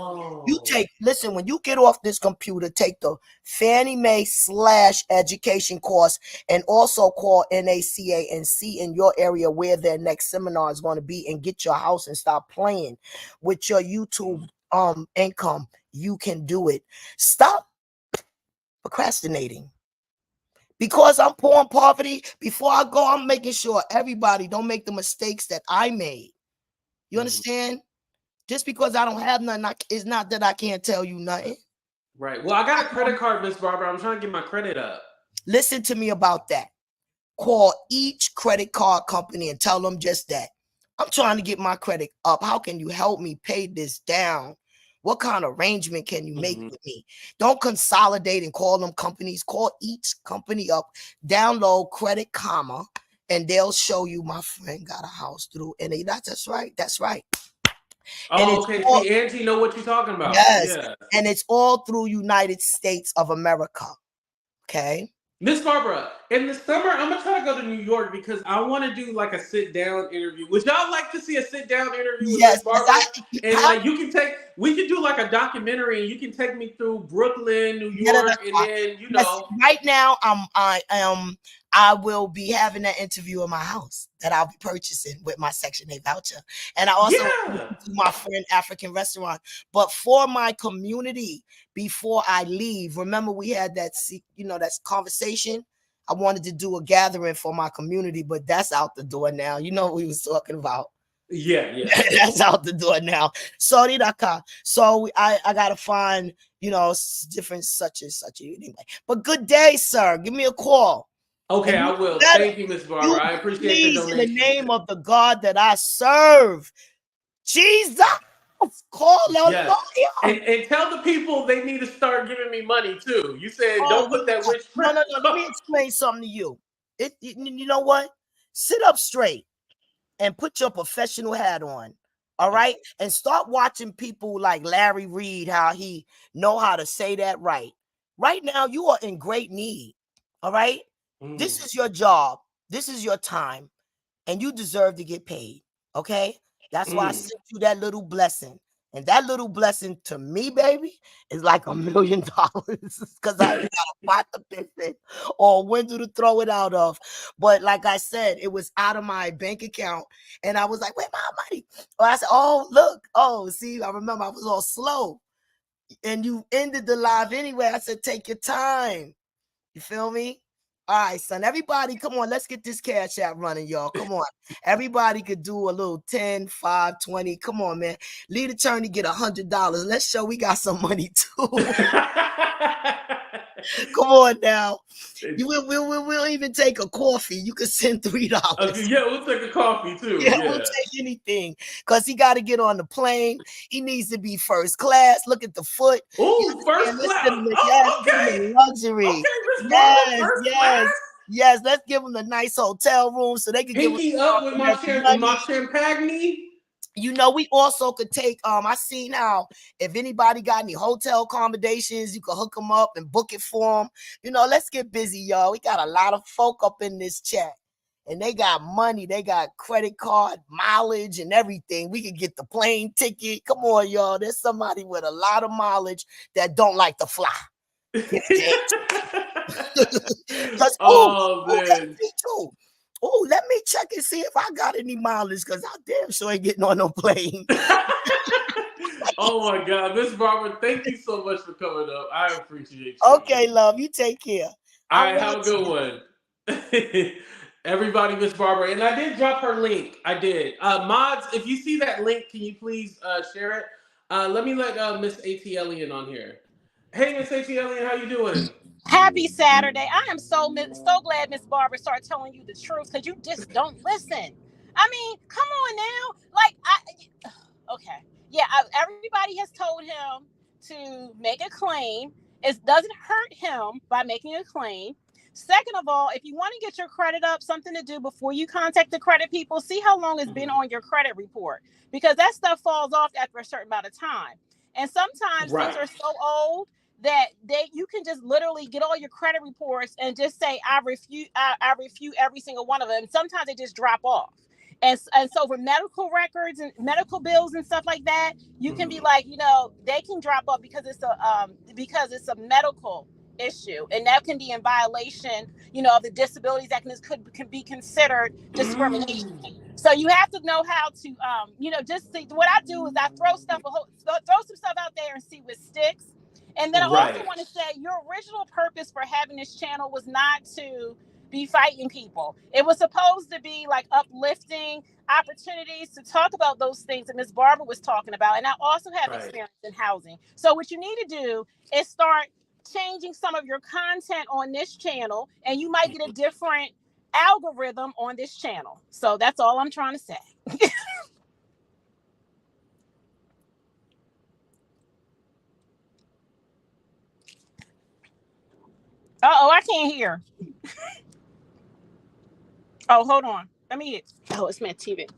you listen, when you get off this computer, take the Fannie Mae / education course and also call NACA and see in your area where their next seminar is going to be, and get your house and stop playing with your YouTube income. You can do it. Stop procrastinating. Because I'm poor in poverty, before I go, I'm making sure everybody don't make the mistakes that I made. You understand? Just because I don't have nothing, it's not that I can't tell you nothing. Right. Well, I got a credit card, Miss Barbara. I'm trying to get my credit up. Listen to me about that. Call each credit card company and tell them just that. I'm trying to get my credit up. How can you help me pay this down? What kind of arrangement can you make with me? Don't consolidate and call them companies. Call each company up, download Credit Karma, and they'll show you, my friend got a house through. And that's right. That's right. Oh, okay. See, Angie know what you're talking about. Yes. Yeah. And it's all through United States of America. Okay. Miss Barbara, in the summer, I'm gonna try to go to New York because I want to do like a sit-down interview. Would y'all like to see a sit-down interview with Miss Barbara? And like we can do like a documentary, and you can take me through Brooklyn, New York, and then Right now, I will be having that interview in my house that I'll be purchasing with my Section 8 voucher, and I also do my friend African restaurant. But for my community, before I leave, remember we had that that conversation. I wanted to do a gathering for my community, but that's out the door now. You know what we was talking about. Yeah. That's out the door now. Sorry, Daka. So I gotta find different such and such anyway. But good day, sir. Give me a call. Okay, I will. Thank you, Miss Barbara. I appreciate the donation. In the name of the God that I serve, Jesus, call on and tell the people they need to start giving me money too. You said don't put that witch. No. Let me explain something to you. You know what? Sit up straight and put your professional hat on. All right, and start watching people like Larry Reed, how he know how to say that right. Right now, you are in great need. All right. This is your job. This is your time. And you deserve to get paid. Okay? That's why I sent you that little blessing. And that little blessing to me, baby, is like $1 million. Because I got a pot to piss in or a window to throw it out of. But like I said, it was out of my bank account. And I was like, where's my money? Or I said, oh, look. Oh, see, I remember I was all slow. And you ended the live anyway. I said, take your time. You feel me? All right, son. Everybody, come on. Let's get this cash app running, y'all. Come on. Everybody could do a little 10, 5, 20. Come on, man. Lead attorney get $100. Let's show we got some money too. Come on now. We'll even take a coffee. You can send $3. Yeah, we'll take a coffee too. Yeah, we'll take anything. Because he got to get on the plane. He needs to be first class. Look at the foot. Oh, first class. Okay. Luxury. Okay, yes. Let's give him the nice hotel room so they can get up with my champagne. We also could take I seen how if anybody got any hotel accommodations, you could hook them up and book it for them. Let's get busy, y'all. We got a lot of folk up in this chat, and they got money. They got credit card mileage and everything. We could get the plane ticket. Come on, y'all. There's somebody with a lot of mileage that don't like to fly. Oh, let me check and see if I got any mileage, because I damn sure ain't getting on no plane. Oh my God, Miss Barbara, thank you so much for coming up. I appreciate you. Okay, love, you take care. All right, have a good one. Everybody, Miss Barbara, and I did drop her link. I did. Mods, if you see that link, can you please share it? Let me let Miss ATLian on here. Hey, Miss ATLian, how you doing? Happy Saturday. I am so glad Miss Barbara started telling you the truth, because you just don't listen. I mean, come on now. Okay. Yeah, everybody has told him to make a claim. It doesn't hurt him by making a claim. Second of all, if you want to get your credit up, something to do before you contact the credit people, see how long it's been on your credit report, because that stuff falls off after a certain amount of time. And sometimes things are so old that you can just literally get all your credit reports and just say I refute every single one of them. Sometimes they just drop off. And so for medical records and medical bills and stuff like that, you can be like, they can drop off because it's a medical issue, and that can be in violation, of the Disabilities Act, and can be considered discrimination. So you have to know how to, just see. What I do is I throw some stuff out there and see what sticks. And then I also want to say your original purpose for having this channel was not to be fighting people. It was supposed to be like uplifting opportunities to talk about those things that Ms. Barbara was talking about. And I also have experience in housing. So what you need to do is start changing some of your content on this channel, and you might get a different algorithm on this channel. So that's all I'm trying to say. Uh-oh, I can't hear. Oh, hold on. It's my TV.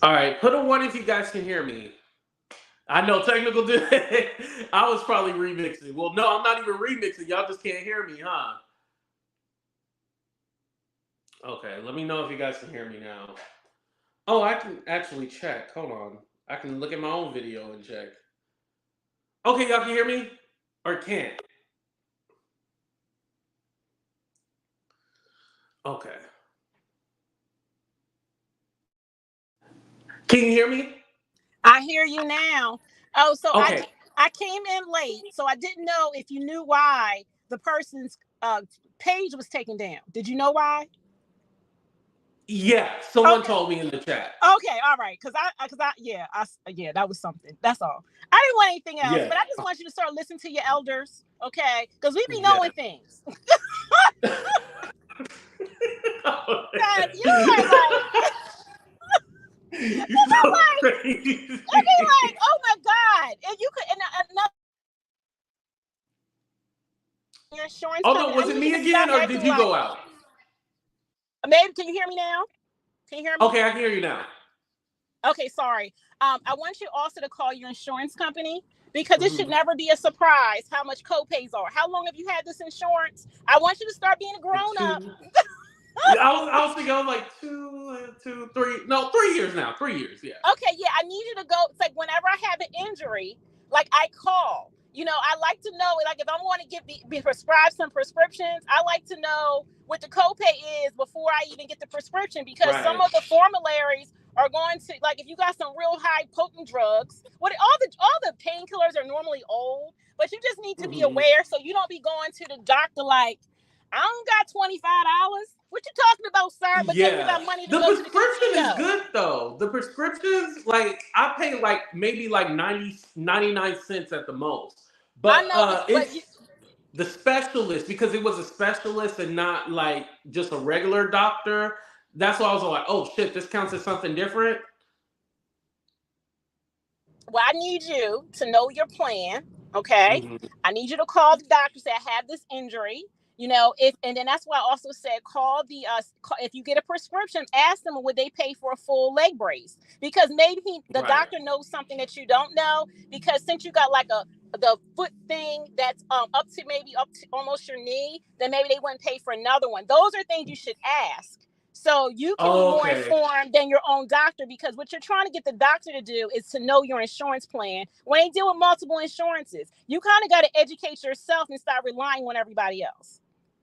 All right, put a 1 if you guys can hear me. I know technical I was probably remixing. Well, no, I'm not even remixing. Y'all just can't hear me, huh? Okay, let me know if you guys can hear me now. Oh, I can actually check. Hold on. I can look at my own video and check. Okay, y'all can hear me? Or can't? Okay. Can you hear me? I hear you now. Oh, so okay. I came in late, so I didn't know if you knew why the person's page was taken down. Did you know why? Yeah, someone told me in the chat. Okay, all right, yeah, that was something. That's all. I didn't want anything else, but I just want you to start listening to your elders, okay? Because we be knowing things. You are like. You're so crazy. I'd be like, oh my God. And you could, another your insurance Oh, company. no, was it me again, or did you go out? Maybe, can you hear me now? Can you hear me? Okay, I can hear you now. Okay, sorry. I want you also to call your insurance company, because it should never be a surprise how much co-pays are. How long have you had this insurance? I want you to start being a grown-up. I was thinking, like 3 years now. 3 years, yeah. Okay, yeah, I need you to go. It's like whenever I have an injury, like I call. I like to know, like if I want to be prescribed some prescriptions, I like to know what the copay is before I even get the prescription, because some of the formularies are going to, like if you got some real high potent drugs, all the painkillers are normally old, but you just need to be aware so you don't be going to the doctor like, I don't got $25. What you talking about, sir? But then you got money to go to the prescription is good though. The prescriptions, like I pay like maybe like 99 cents at the most. But it's the specialist, because it was a specialist and not like just a regular doctor. That's why I was like, oh shit, this counts as something different. Well, I need you to know your plan. Okay. Mhm. I need you to call the doctor, say I have this injury. And then that's why I also said call if you get a prescription, ask them would they pay for a full leg brace, because maybe the Right. doctor knows something that you don't know, because since you got like the foot thing that's up to almost your knee, then maybe they wouldn't pay for another one. Those are things you should ask, so you can be more Okay. informed than your own doctor, because what you're trying to get the doctor to do is to know your insurance plan. When they deal with multiple insurances, you kind of got to educate yourself and start relying on everybody else.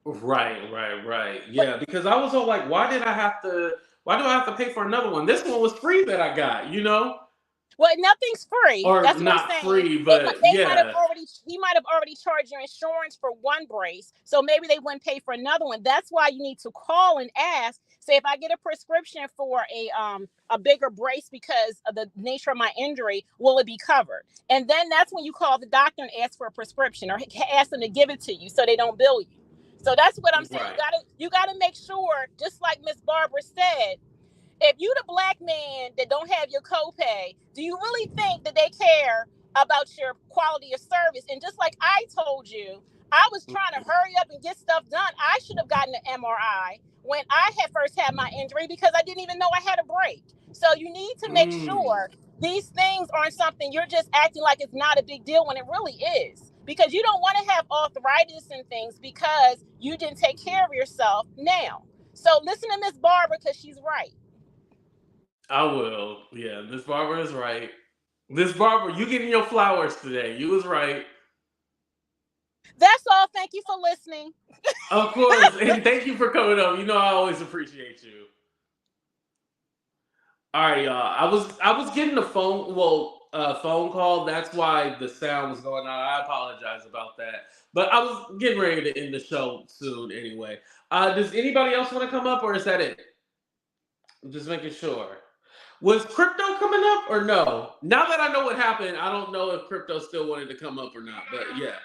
Right. But Yeah, because I was all like, why do I have to pay for another one? This one was free that I got, well, nothing's free. or That's what I'm not saying. free, but He might yeah. have already charged your insurance for one brace, so maybe they wouldn't pay for another one. That's why you need to call and ask. Say, if I get a prescription for a bigger brace because of the nature of my injury, will it be covered? And then that's when you call the doctor and ask for a prescription, or ask them to give it to you so they don't bill you. So that's what I'm saying. Right. You gotta make sure, just like Miss Barbara said, if you the black man that don't have your copay, do you really think that they care about your quality of service? And just like I told you, I was trying to hurry up and get stuff done. I should have gotten an MRI when I had first had my injury, because I didn't even know I had a break. So you need to make sure these things aren't something you're just acting like it's not a big deal when it really is. Because you don't want to have arthritis and things because you didn't take care of yourself now. So listen to Miss Barbara, because she's right. I will. Yeah, Miss Barbara is right. Miss Barbara, you getting your flowers today. You was right. That's all. Thank you for listening. Of course. And thank you for coming up. I always appreciate you. All right, y'all. I was getting a phone call. That's why the sound was going on. I apologize about that. But I was getting ready to end the show soon anyway. Does anybody else want to come up, or is that it? I'm just making sure. Was crypto coming up or no? Now that I know what happened, I don't know if crypto still wanted to come up or not. But yeah,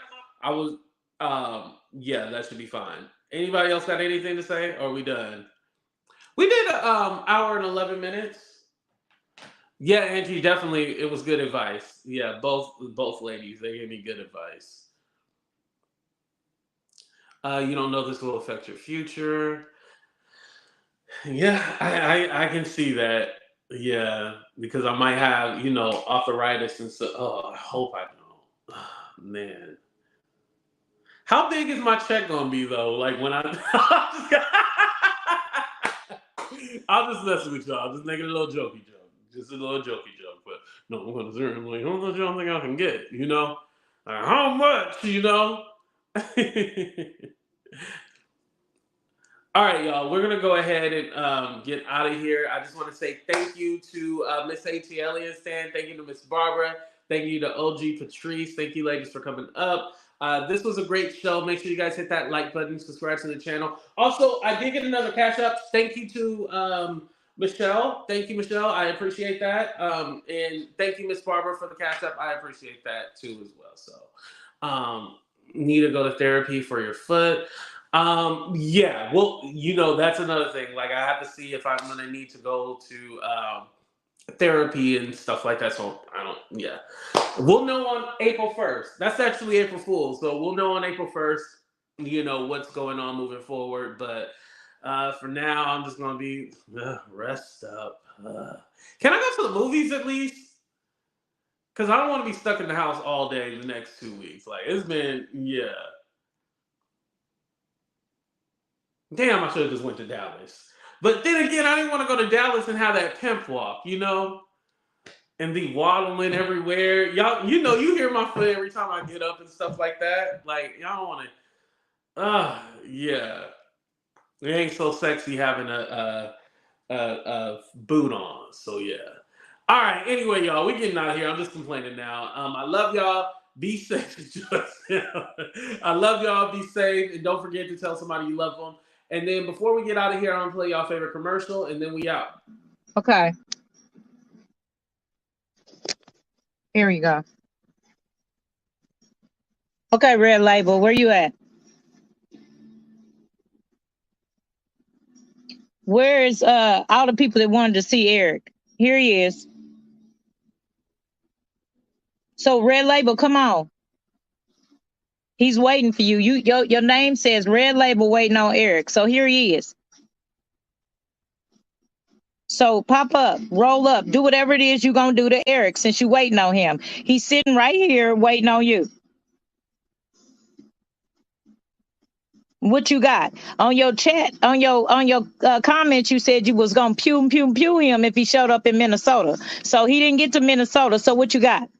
I was. Yeah, that should be fine. Anybody else got anything to say? Or are we done? We did an hour and 11 minutes. Yeah, Angie, definitely, it was good advice. Yeah, both ladies, they gave me good advice. You don't know this will affect your future. Yeah, I can see that. Yeah, because I might have arthritis and so. Oh, I hope I don't. Man, how big is my check gonna be though? Like when I, I'll just mess with y'all. Just making a little jokey joke, just a little jokey joke. But no, I'm gonna zero. I'm like, how much y'all think I can get? Like, how much? All right, y'all. We're gonna go ahead and get out of here. I just want to say thank you to Miss ATL and Stan. Thank you to Miss Barbara. Thank you to OG Patrice. Thank you, ladies, for coming up. This was a great show. Make sure you guys hit that like button, subscribe to the channel. Also, I did get another cash up. Thank you to Michelle. Thank you, Michelle. I appreciate that. And thank you, Miss Barbara, for the cash up. I appreciate that too as well. So, need to go to therapy for your foot. Yeah, well, that's another thing. Like, I have to see if I'm gonna need to go to therapy and stuff like that. So I don't. Yeah, we'll know on April 1st. That's actually April Fool's. So we'll know on April 1st. What's going on moving forward. But for now, I'm just gonna be rest up. Can I go to the movies at least? Because I don't want to be stuck in the house all day the next 2 weeks. Like, it's been, yeah. Damn, I should have just went to Dallas. But then again, I didn't want to go to Dallas and have that pimp walk, and be waddling everywhere. Y'all, you hear my foot every time I get up and stuff like that. Like, y'all don't want to. Yeah. It ain't so sexy having a boot on. So yeah. All right. Anyway, y'all, we getting out of here. I'm just complaining now. I love y'all. Be safe. I love y'all. Be safe, and don't forget to tell somebody you love them. And then before we get out of here, I'm gonna play y'all favorite commercial, and then we out. Okay. Here we go. Okay, Red Label, where you at? Where is all the people that wanted to see Eric? Here he is. So Red Label, come on. He's waiting for you. Your name says Red Label waiting on Eric. So here he is. So pop up, roll up, do whatever it is you're gonna do to Eric since you waiting on him. He's sitting right here waiting on you. What you got on your chat, on your comments? You said you was gonna pew him if he showed up in Minnesota. So he didn't get to Minnesota. So what you got?